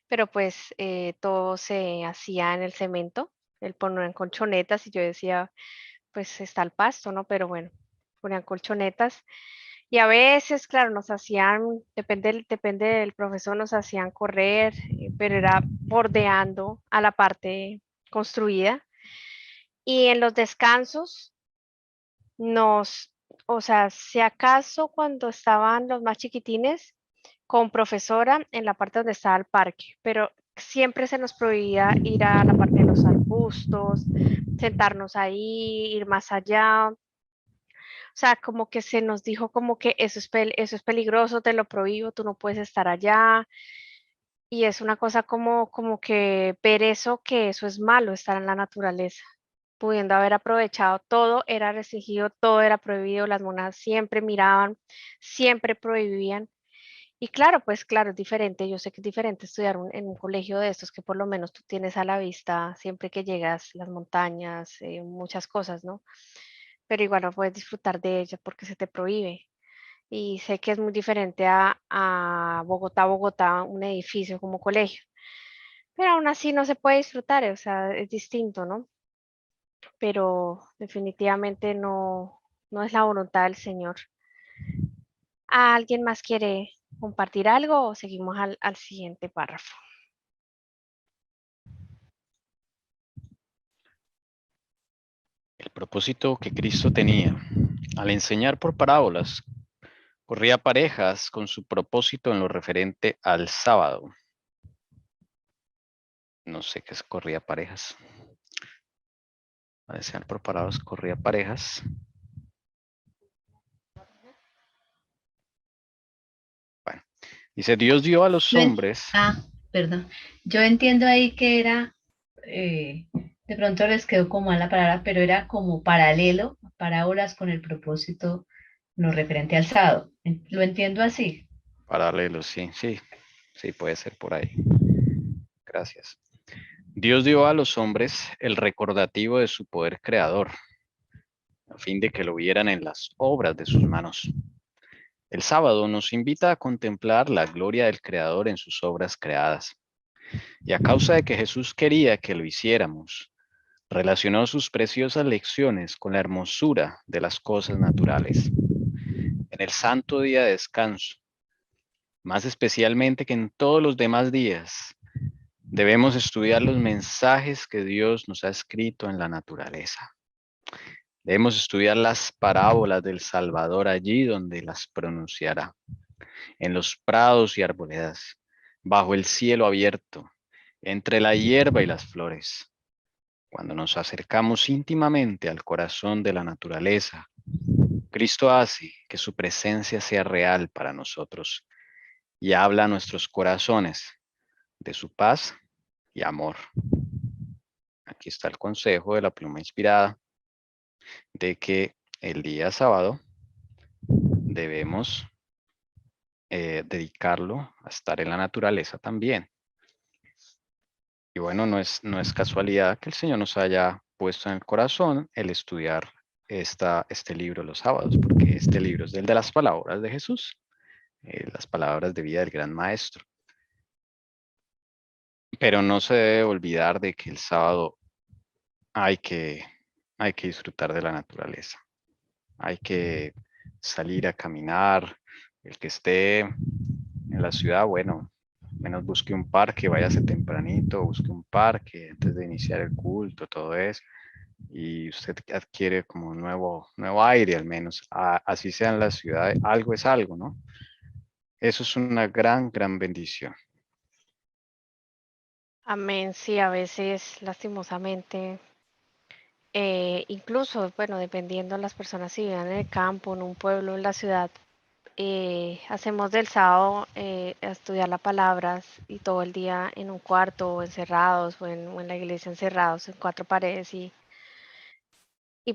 pero pues todo se hacía en el cemento, el ponían colchonetas y yo decía, pues está el pasto, ¿no? Pero bueno, ponían colchonetas y a veces, claro, nos hacían, depende del profesor, nos hacían correr, pero era bordeando a la parte construida y en los descansos nos o sea, si acaso cuando estaban los más chiquitines, con profesora en la parte donde estaba el parque, pero siempre se nos prohibía ir a la parte de los arbustos, sentarnos ahí, ir más allá. O sea, como que se nos dijo como que eso es peligroso, te lo prohíbo, tú no puedes estar allá. Y es una cosa como que ver eso, que eso es malo, estar en la naturaleza. Pudiendo haber aprovechado todo, era restringido, todo era prohibido, las monas siempre miraban, siempre prohibían. Y claro, pues claro, es diferente. Yo sé que es diferente estudiar en un colegio de estos que por lo menos tú tienes a la vista siempre que llegas las montañas, muchas cosas, ¿no? Pero igual no puedes disfrutar de ellas porque se te prohíbe. Y sé que es muy diferente a Bogotá, un edificio como colegio. Pero aún así no se puede disfrutar, o sea, es distinto, ¿no? Pero definitivamente no es la voluntad del Señor. ¿Alguien más quiere compartir algo o seguimos al siguiente párrafo? El propósito que Cristo tenía al enseñar por parábolas corría parejas con su propósito en lo referente al sábado. No sé qué es corría parejas. Al enseñar por parábolas corría parejas. Bueno, dice, Dios dio a los hombres. Perdón. Yo entiendo ahí que era, de pronto les quedó como mala palabra, pero era como paralelo, parábolas con el propósito no referente al sábado. ¿Lo entiendo así? Paralelos, sí, puede ser por ahí. Gracias. Dios dio a los hombres el recordativo de su poder creador, a fin de que lo vieran en las obras de sus manos. El sábado nos invita a contemplar la gloria del Creador en sus obras creadas. Y a causa de que Jesús quería que lo hiciéramos, relacionó sus preciosas lecciones con la hermosura de las cosas naturales. En el santo día de descanso, más especialmente que en todos los demás días, debemos estudiar los mensajes que Dios nos ha escrito en la naturaleza. Debemos estudiar las parábolas del Salvador allí donde las pronunciará, en los prados y arboledas, bajo el cielo abierto, entre la hierba y las flores. Cuando nos acercamos íntimamente al corazón de la naturaleza, Cristo hace que su presencia sea real para nosotros y habla a nuestros corazones de su paz y amor. Aquí está el consejo de la pluma inspirada de que el día sábado debemos dedicarlo a estar en la naturaleza también. Y bueno, no es casualidad que el Señor nos haya puesto en el corazón el estudiar este libro los sábados, porque este libro es el de las palabras de Jesús, las palabras de vida del gran maestro. Pero no se debe olvidar de que el sábado hay que disfrutar de la naturaleza. Hay que salir a caminar. El que esté en la ciudad, bueno, menos busque un parque, váyase tempranito, busque un parque antes de iniciar el culto, todo eso. Y usted adquiere como un nuevo aire, al menos. Así sea en la ciudad, algo es algo, ¿no? Eso es una gran bendición. Amén, sí, a veces lastimosamente, incluso, bueno, dependiendo de las personas si viven en el campo, en un pueblo, en la ciudad, hacemos del sábado a estudiar la palabra y todo el día en un cuarto o encerrados o en la iglesia encerrados en cuatro paredes y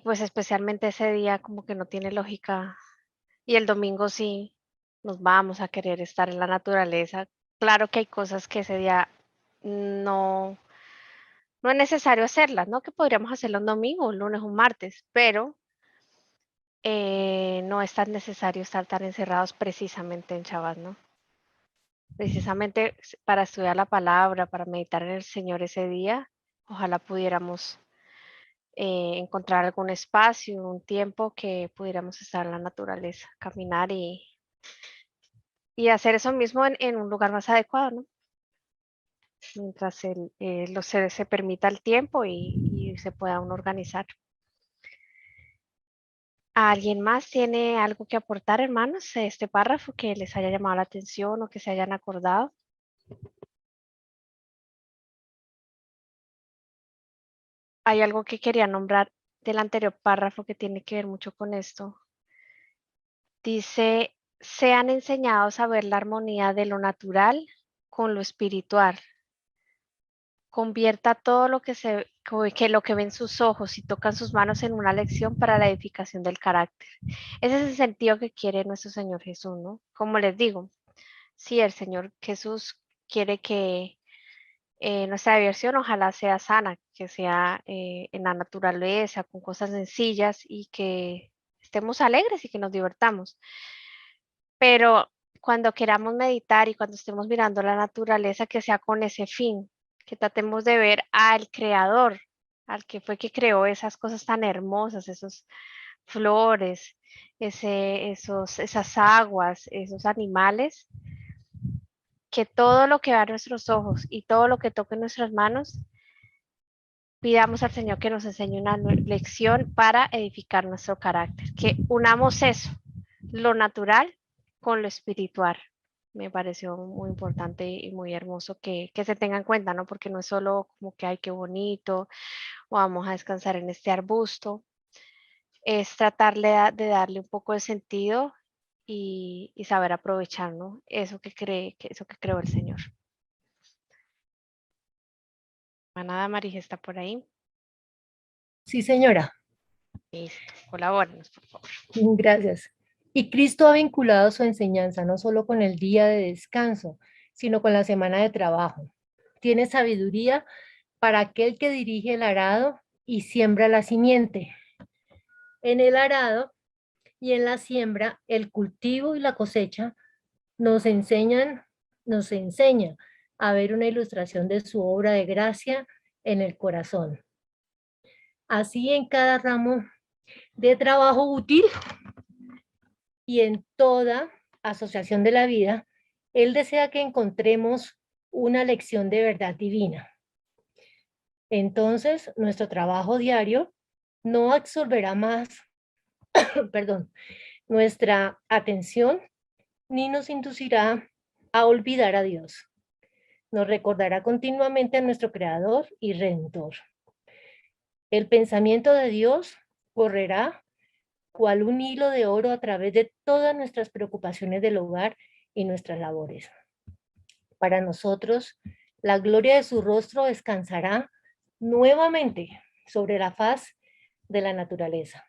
pues especialmente ese día como que no tiene lógica y el domingo sí nos vamos a querer estar en la naturaleza. Claro que hay cosas que ese día no, no es necesario hacerlas, ¿no? Que podríamos hacerlo un domingo, un lunes, un martes, pero no es tan necesario estar tan encerrados precisamente en Shabbat, ¿no? Precisamente para estudiar la palabra, para meditar en el Señor ese día, ojalá pudiéramos encontrar algún espacio, un tiempo que pudiéramos estar en la naturaleza, caminar y hacer eso mismo en un lugar más adecuado, ¿no? Mientras se permita el tiempo y se pueda uno organizar. ¿Alguien más tiene algo que aportar, hermanos, a este párrafo que les haya llamado la atención o que se hayan acordado? Hay algo que quería nombrar del anterior párrafo que tiene que ver mucho con esto. Dice, sean enseñados a ver la armonía de lo natural con lo espiritual. Convierta todo lo que lo que ven sus ojos y tocan sus manos en una lección para la edificación del carácter. Ese es el sentido que quiere nuestro Señor Jesús, ¿no? Como les digo, sí, el Señor Jesús quiere que nuestra diversión ojalá sea sana, que sea en la naturaleza, con cosas sencillas y que estemos alegres y que nos divertamos. Pero cuando queramos meditar y cuando estemos mirando la naturaleza, que sea con ese fin, que tratemos de ver al creador, al que fue que creó esas cosas tan hermosas, esos flores, esas aguas, esos animales, que todo lo que va a nuestros ojos y todo lo que toque nuestras manos, pidamos al Señor que nos enseñe una lección para edificar nuestro carácter, que unamos eso, lo natural con lo espiritual. Me pareció muy importante y muy hermoso que se tenga en cuenta, ¿no? Porque no es solo como que, ay, qué bonito, o vamos a descansar en este arbusto, es tratarle de darle un poco de sentido y saber aprovechar, ¿no? Eso que creó el Señor. Manada María está por ahí. Sí, señora. Listo, colabórenos, por favor. Gracias. Y Cristo ha vinculado su enseñanza no solo con el día de descanso, sino con la semana de trabajo. Tiene sabiduría para aquel que dirige el arado y siembra la simiente. En el arado y en la siembra, el cultivo y la cosecha nos enseña a ver una ilustración de su obra de gracia en el corazón. Así en cada ramo de trabajo útil y en toda asociación de la vida, Él desea que encontremos una lección de verdad divina. Entonces, nuestro trabajo diario no absorberá más, nuestra atención, ni nos inducirá a olvidar a Dios. Nos recordará continuamente a nuestro Creador y Redentor. El pensamiento de Dios correrá cual un hilo de oro a través de todas nuestras preocupaciones del hogar y nuestras labores. Para nosotros, la gloria de su rostro descansará nuevamente sobre la faz de la naturaleza.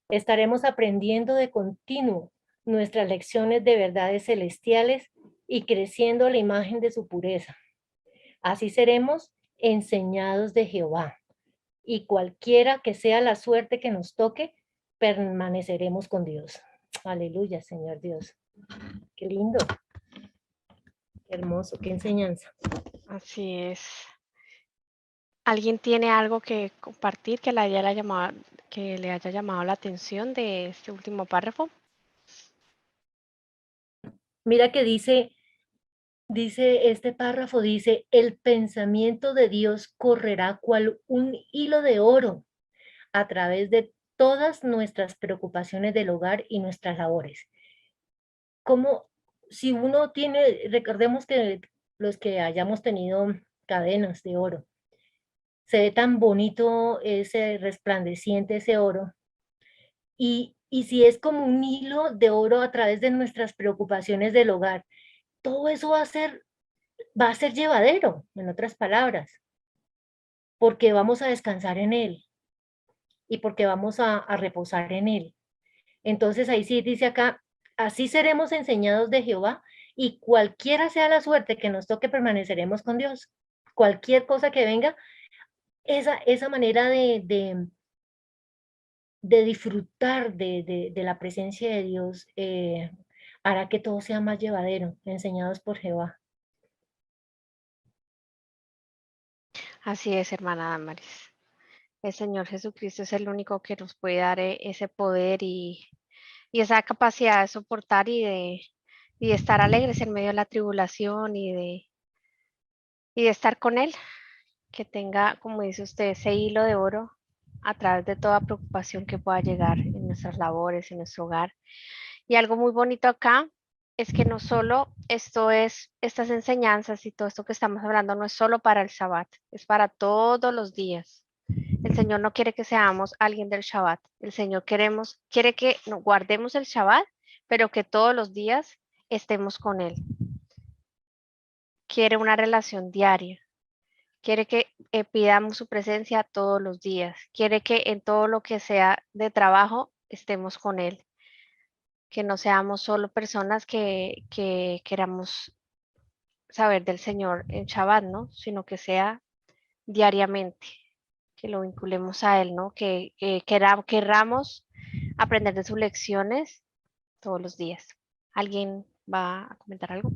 Estaremos aprendiendo de continuo nuestras lecciones de verdades celestiales y creciendo a la imagen de su pureza. Así seremos enseñados de Jehová, y cualquiera que sea la suerte que nos toque, permaneceremos con Dios. Aleluya, Señor Dios. Qué lindo. Qué hermoso, qué enseñanza. Así es. ¿Alguien tiene algo que compartir que le haya llamado la atención de este último párrafo? Mira que dice este párrafo, dice, el pensamiento de Dios correrá cual un hilo de oro a través de todas nuestras preocupaciones del hogar y nuestras labores. Como si uno tiene, recordemos que los que hayamos tenido cadenas de oro, se ve tan bonito ese resplandeciente, ese oro, y si es como un hilo de oro a través de nuestras preocupaciones del hogar, todo eso va a ser llevadero, en otras palabras, porque vamos a descansar en él y porque vamos a reposar en él. Entonces ahí sí dice acá, así seremos enseñados de Jehová y cualquiera sea la suerte que nos toque, permaneceremos con Dios. Cualquier cosa que venga, esa manera de disfrutar de la presencia de Dios hará que todo sea más llevadero, enseñados por Jehová. Así es, hermana Damaris. El Señor Jesucristo es el único que nos puede dar ese poder y esa capacidad de soportar y de estar alegres en medio de la tribulación y de estar con Él, que tenga, como dice usted, ese hilo de oro a través de toda preocupación que pueda llegar en nuestras labores, en nuestro hogar. Y algo muy bonito acá es que no solo estas enseñanzas y todo esto que estamos hablando no es solo para el Shabbat, es para todos los días. El Señor no quiere que seamos alguien del Shabbat. El Señor quiere que guardemos el Shabbat, pero que todos los días estemos con Él. Quiere una relación diaria. Quiere que pidamos su presencia todos los días. Quiere que en todo lo que sea de trabajo estemos con Él. Que no seamos solo personas que queramos saber del Señor en Shabbat, ¿no? Sino que sea diariamente, que lo vinculemos a Él, ¿no? Que querramos aprender de sus lecciones todos los días. ¿Alguien va a comentar algo?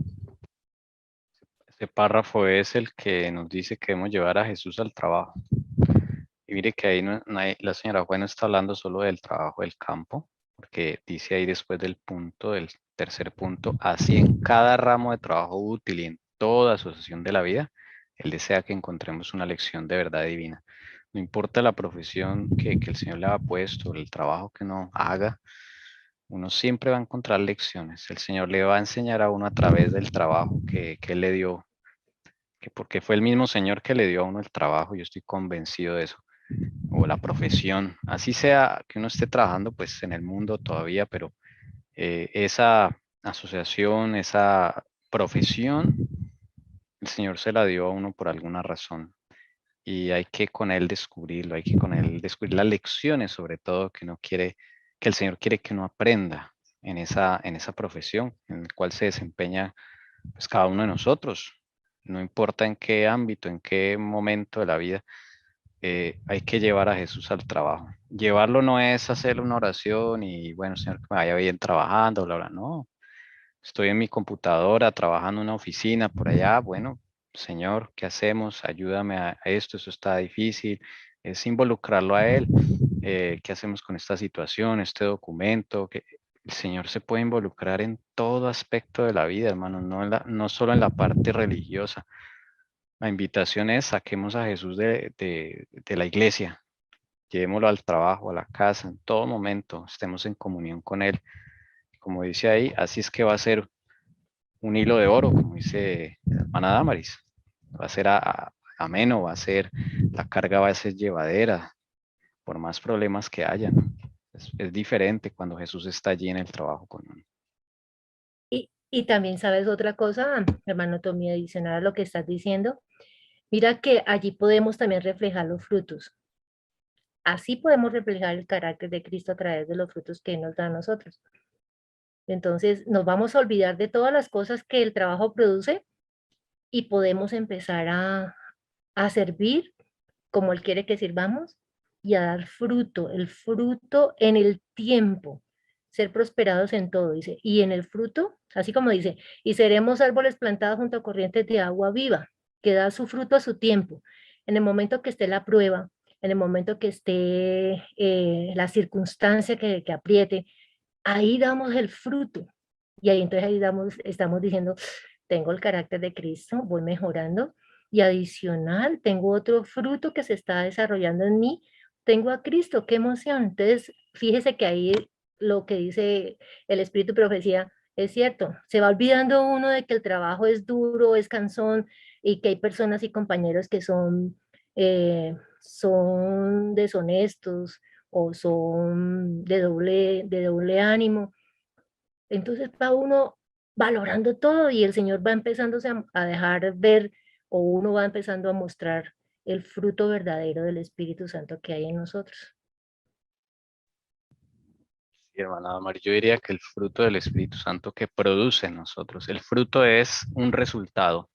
Este párrafo es el que nos dice que debemos llevar a Jesús al trabajo. Y mire que ahí la señora Juan no está hablando solo del trabajo del campo, porque dice ahí después del tercer punto, así en cada ramo de trabajo útil y en toda asociación de la vida, Él desea que encontremos una lección de verdad divina. No importa la profesión que el Señor le ha puesto, el trabajo que uno haga, uno siempre va a encontrar lecciones. El Señor le va a enseñar a uno a través del trabajo que Él le dio, porque fue el mismo Señor que le dio a uno el trabajo, yo estoy convencido de eso, o la profesión, así sea que uno esté trabajando pues en el mundo todavía, pero esa asociación, esa profesión, el Señor se la dio a uno por alguna razón. Y hay que con Él descubrirlo, hay que con Él descubrir las lecciones, sobre todo, que el Señor quiere que uno aprenda en esa profesión en la cual se desempeña pues, cada uno de nosotros. No importa en qué ámbito, en qué momento de la vida, hay que llevar a Jesús al trabajo. Llevarlo no es hacer una oración y, bueno, Señor, que me vaya bien trabajando, bla, bla, no. Estoy en mi computadora trabajando en una oficina por allá, bueno, Señor, ¿qué hacemos? Ayúdame a esto, eso está difícil. Es involucrarlo a Él. ¿Qué hacemos con esta situación, este documento? Que el Señor se puede involucrar en todo aspecto de la vida, hermano, no solo en la parte religiosa. La invitación es saquemos a Jesús de la iglesia, llevémoslo al trabajo, a la casa, en todo momento, estemos en comunión con Él. Como dice ahí, así es que va a ser un hilo de oro, como dice la hermana Damaris. Va a ser ameno, la carga va a ser llevadera, por más problemas que haya, ¿no? Es diferente cuando Jesús está allí en el trabajo con uno. Y también sabes otra cosa, hermano Tommy, adicional a lo que estás diciendo. Mira que allí podemos también reflejar los frutos. Así podemos reflejar el carácter de Cristo a través de los frutos que Él nos da a nosotros. Entonces nos vamos a olvidar de todas las cosas que el trabajo produce y podemos empezar a servir como Él quiere que sirvamos y a dar fruto, el fruto en el tiempo, ser prosperados en todo, dice, y en el fruto, así como dice, y seremos árboles plantados junto a corrientes de agua viva, que da su fruto a su tiempo. En el momento que esté la prueba, en el momento que esté la circunstancia que apriete, ahí damos el fruto. Y ahí entonces estamos diciendo, tengo el carácter de Cristo, voy mejorando. Y adicional, tengo otro fruto que se está desarrollando en mí. Tengo a Cristo, qué emoción. Entonces, fíjese que ahí lo que dice el Espíritu y Profecía es cierto. Se va olvidando uno de que el trabajo es duro, es cansón y que hay personas y compañeros que son deshonestos o son de doble ánimo. Entonces va uno valorando todo y el Señor va empezándose a dejar ver o uno va empezando a mostrar el fruto verdadero del Espíritu Santo que hay en nosotros. Sí, hermana Damaris, yo diría que el fruto del Espíritu Santo que produce en nosotros, el fruto es un resultado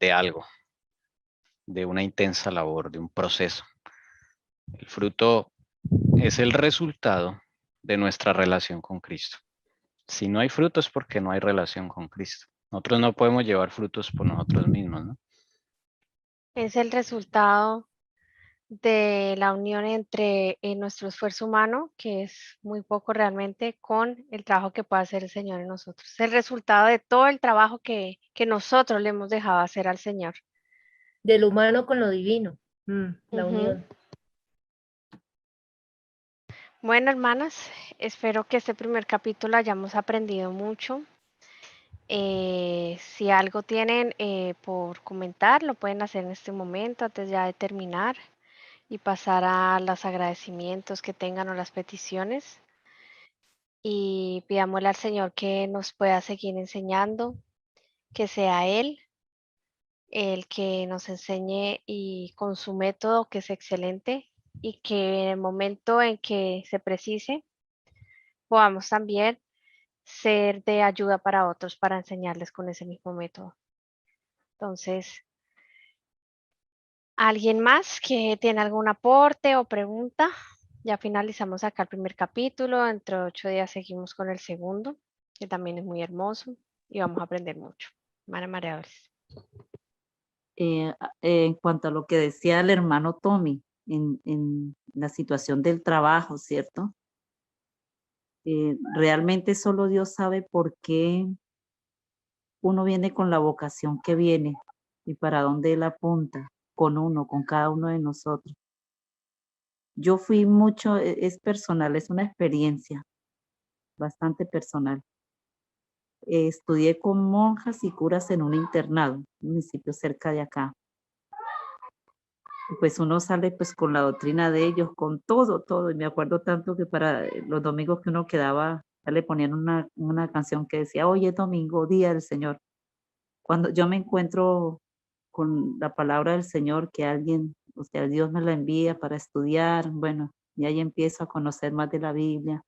de algo, de una intensa labor, de un proceso. El fruto es el resultado de nuestra relación con Cristo. Si no hay frutos es porque no hay relación con Cristo. Nosotros no podemos llevar frutos por nosotros mismos, ¿no? Es el resultado de la unión entre nuestro esfuerzo humano, que es muy poco realmente, con el trabajo que puede hacer el Señor en nosotros. Es el resultado de todo el trabajo que nosotros le hemos dejado hacer al Señor. Del humano con lo divino, la unión. Bueno, hermanas, espero que este primer capítulo hayamos aprendido mucho. Si algo tienen por comentar, lo pueden hacer en este momento antes ya de terminar y pasar a los agradecimientos que tengan o las peticiones. Y pidámosle al Señor que nos pueda seguir enseñando, que sea Él el que nos enseñe y con su método que es excelente y que en el momento en que se precise podamos también ser de ayuda para otros para enseñarles con ese mismo método. Entonces, ¿alguien más que tiene algún aporte o pregunta? Ya finalizamos acá el primer capítulo, dentro de 8 días seguimos con el segundo, que también es muy hermoso y vamos a aprender mucho. María Dolores. En cuanto a lo que decía el hermano Tommy, en la situación del trabajo, ¿cierto? Realmente solo Dios sabe por qué uno viene con la vocación que viene y para dónde Él apunta con uno, con cada uno de nosotros. Yo fui mucho, es personal, es una experiencia bastante personal. Estudié con monjas y curas en un internado, un municipio cerca de acá. Y pues uno sale pues con la doctrina de ellos, con todo. Y me acuerdo tanto que para los domingos que uno quedaba, ya le ponían una canción que decía, hoy es domingo, día del Señor. Cuando yo me encuentro con la palabra del Señor, que alguien, o sea, Dios me la envía para estudiar, bueno, y ahí empiezo a conocer más de la Biblia.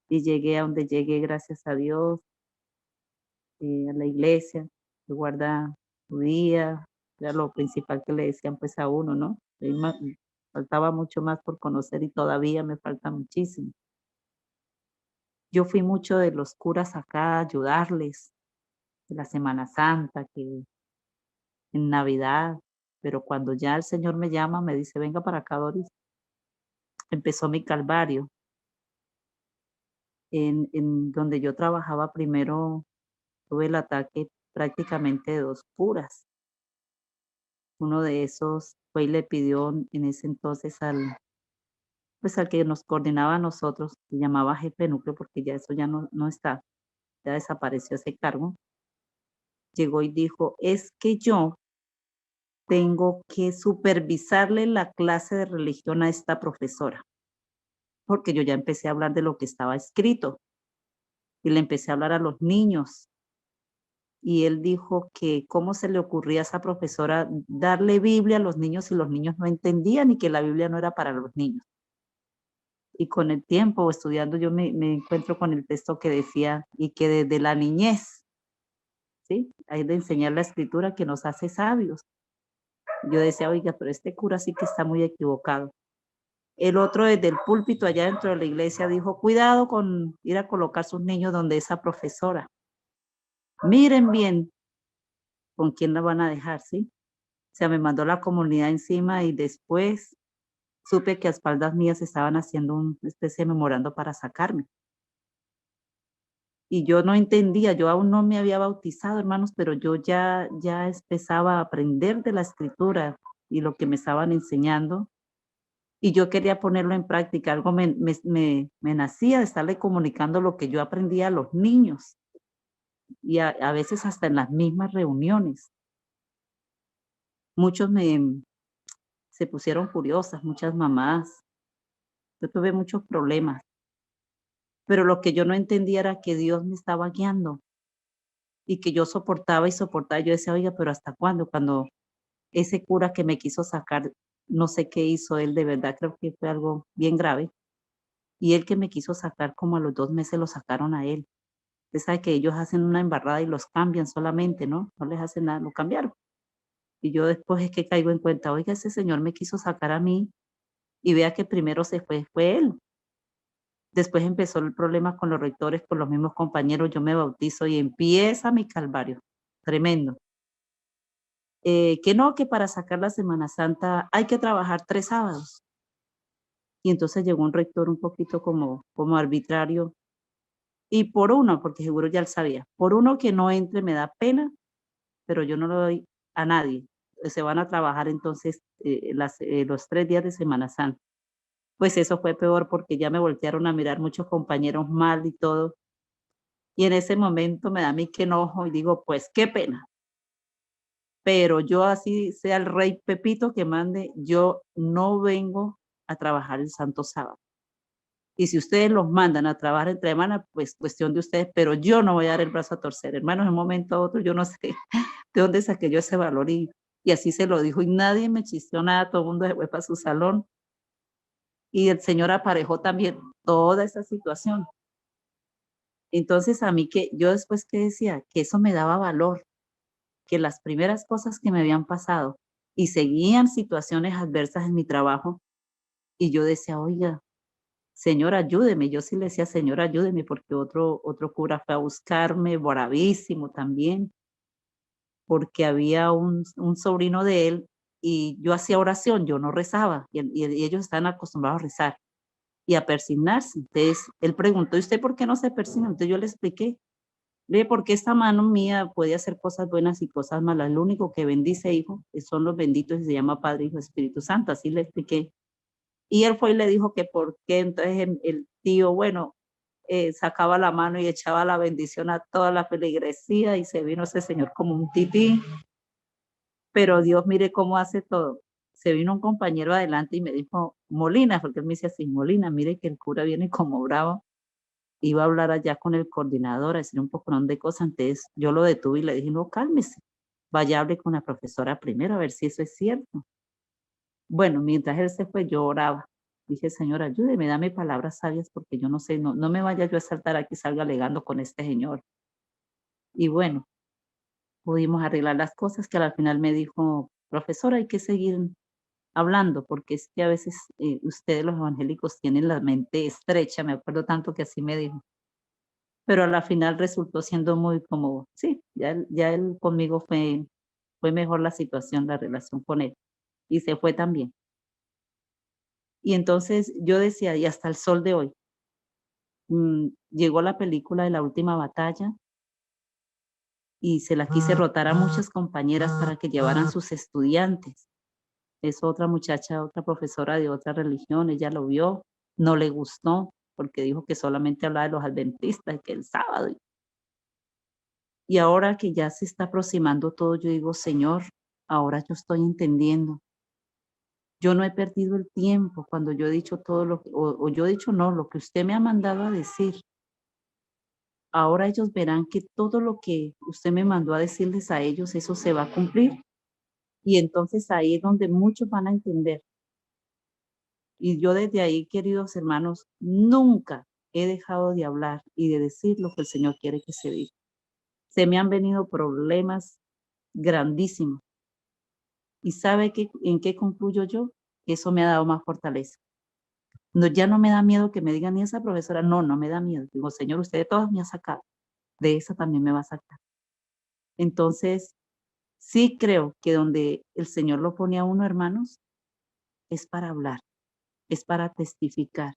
Y llegué a donde llegué, gracias a Dios, a la iglesia, que guarda judía, era lo principal que le decían pues a uno, ¿no? Faltaba mucho más por conocer y todavía me falta muchísimo. Yo fui mucho de los curas acá a ayudarles, de la Semana Santa, que en Navidad, pero cuando ya el Señor me llama, me dice, venga para acá, Doris. Empezó mi calvario. En donde yo trabajaba primero, tuve el ataque prácticamente de 2 curas. Uno de esos fue y le pidió en ese entonces pues al que nos coordinaba a nosotros, se llamaba jefe de núcleo, porque ya eso ya no está, ya desapareció ese cargo. Llegó y dijo, es que yo tengo que supervisarle la clase de religión a esta profesora, porque yo ya empecé a hablar de lo que estaba escrito y le empecé a hablar a los niños. Y él dijo que cómo se le ocurría a esa profesora darle Biblia a los niños si los niños no entendían y que la Biblia no era para los niños. Y con el tiempo estudiando yo me encuentro con el texto que decía y que desde la niñez, ¿sí? Hay de enseñar la escritura que nos hace sabios. Yo decía, oiga, pero este cura sí que está muy equivocado. El otro desde el púlpito allá dentro de la iglesia dijo, cuidado con ir a colocar sus niños donde esa profesora. Miren bien con quién la van a dejar, ¿sí? O sea, me mandó la comunidad encima y después supe que a espaldas mías estaban haciendo una especie de memorando para sacarme. Y yo no entendía, yo aún no me había bautizado, hermanos, pero yo ya empezaba a aprender de la escritura y lo que me estaban enseñando. Y yo quería ponerlo en práctica, algo me nacía de estarle comunicando lo que yo aprendía a los niños y a veces hasta en las mismas reuniones. Muchos se pusieron furiosas, muchas mamás. Yo tuve muchos problemas, pero lo que yo no entendía era que Dios me estaba guiando y que yo soportaba y soportaba. Yo decía, oiga, pero ¿hasta cuándo? Cuando ese cura que me quiso sacar, no sé qué hizo él, de verdad creo que fue algo bien grave. Y él que me quiso sacar, como a los 2 meses lo sacaron a él. Usted sabe que ellos hacen una embarrada y los cambian solamente, ¿no? No les hacen nada, lo cambiaron. Y yo después es que caigo en cuenta, oiga, ese señor me quiso sacar a mí y vea que primero se fue él. Después empezó el problema con los rectores, con los mismos compañeros, yo me bautizo y empieza mi calvario, tremendo. Que no, que para sacar la Semana Santa hay que trabajar 3 sábados. Y entonces llegó un rector un poquito como arbitrario. Y por uno, porque seguro ya él sabía, por uno que no entre me da pena, pero yo no lo doy a nadie. Se van a trabajar entonces los 3 días de Semana Santa. pues eso fue peor porque ya me voltearon a mirar muchos compañeros mal y todo. Y en ese momento me da a mí que enojo y digo, pues qué pena. Pero yo así sea el rey Pepito que mande, yo no vengo a trabajar el santo sábado. Y si ustedes los mandan a trabajar entre semana, pues cuestión de ustedes, pero yo no voy a dar el brazo a torcer. Hermanos, de un momento a otro, yo no sé de dónde saqué yo ese valor y así se lo dijo y nadie me chisteó nada, todo el mundo se fue para su salón y el Señor aparejó también toda esa situación. Entonces a mí que yo después que decía que eso me daba valor, que las primeras cosas que me habían pasado y seguían situaciones adversas en mi trabajo y yo decía, oiga, Señor, ayúdeme. Yo sí le decía, Señor, ayúdeme, porque otro cura fue a buscarme, bravísimo también, porque había un sobrino de él y yo hacía oración, yo no rezaba y ellos están acostumbrados a rezar y a persignarse. Entonces, él preguntó, ¿y usted por qué no se persigna? Entonces yo le expliqué, porque esta mano mía puede hacer cosas buenas y cosas malas. Lo único que bendice, hijo, son los benditos y se llama Padre, Hijo, Espíritu Santo. Así le expliqué. Y él fue y le dijo que por qué. Entonces el tío, bueno, sacaba la mano y echaba la bendición a toda la feligresía y se vino ese señor como un tití. Pero Dios mire cómo hace todo. Se vino un compañero adelante y me dijo, Molina, porque él me dice así, Molina, mire que el cura viene como bravo. Iba a hablar allá con el coordinador, a decir un poco de cosas. Entonces yo lo detuve y le dije, no, cálmese. Vaya, hable con la profesora primero a ver si eso es cierto. Bueno, mientras él se fue, yo oraba. Dije, Señor, ayúdeme, dame palabras sabias porque yo no sé, no me vaya yo a saltar aquí y salga alegando con este señor. Y bueno, pudimos arreglar las cosas que al final me dijo, profesora, hay que seguir hablando porque es que a veces ustedes los evangélicos tienen la mente estrecha, me acuerdo tanto que así me dijo. Pero a la final resultó siendo muy como, sí, ya él conmigo fue mejor la situación, la relación con él. Y se fue también. Y entonces yo decía, y hasta el sol de hoy, llegó la película de La Última Batalla y se la quise rotar a muchas compañeras para que llevaran sus estudiantes. Es otra muchacha, otra profesora de otra religión, ella lo vio, no le gustó porque dijo que solamente hablaba de los adventistas, que el sábado. Y ahora que ya se está aproximando todo, yo digo, Señor, ahora yo estoy entendiendo. Yo no he perdido el tiempo cuando yo he dicho todo lo que, o yo he dicho no, lo que usted me ha mandado a decir. Ahora ellos verán que todo lo que usted me mandó a decirles a ellos, eso se va a cumplir. Y entonces ahí es donde muchos van a entender. Y yo desde ahí, queridos hermanos, nunca he dejado de hablar y de decir lo que el Señor quiere que se diga. Se me han venido problemas grandísimos. ¿Y sabe en qué concluyo yo? Eso me ha dado más fortaleza. No, ya no me da miedo que me digan ni esa profesora, no me da miedo. Digo, Señor, usted de todas me ha sacado, de esa también me va a sacar. Entonces, sí creo que donde el Señor lo pone a uno, hermanos, es para hablar, es para testificar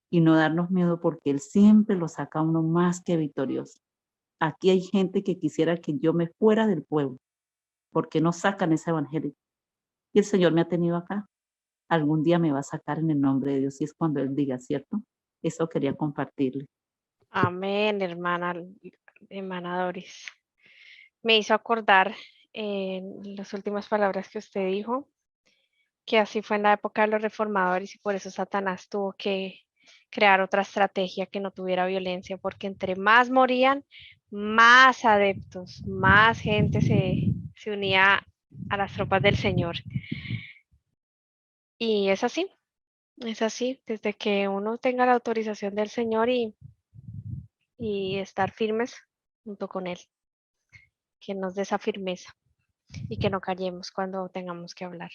y no darnos miedo porque Él siempre lo saca a uno más que victorioso. Aquí hay gente que quisiera que yo me fuera del pueblo porque no sacan ese evangelio. Y el Señor me ha tenido acá. Algún día me va a sacar en el nombre de Dios y es cuando Él diga, ¿cierto? Eso quería compartirle. Amén, hermana Doris. Me hizo acordar las últimas palabras que usted dijo, que así fue en la época de los reformadores y por eso Satanás tuvo que crear otra estrategia que no tuviera violencia, porque entre más morían, más adeptos, más gente se unía a las tropas del Señor. Y es así, desde que uno tenga la autorización del Señor y estar firmes junto con Él, que nos dé esa firmeza y que no callemos cuando tengamos que hablar.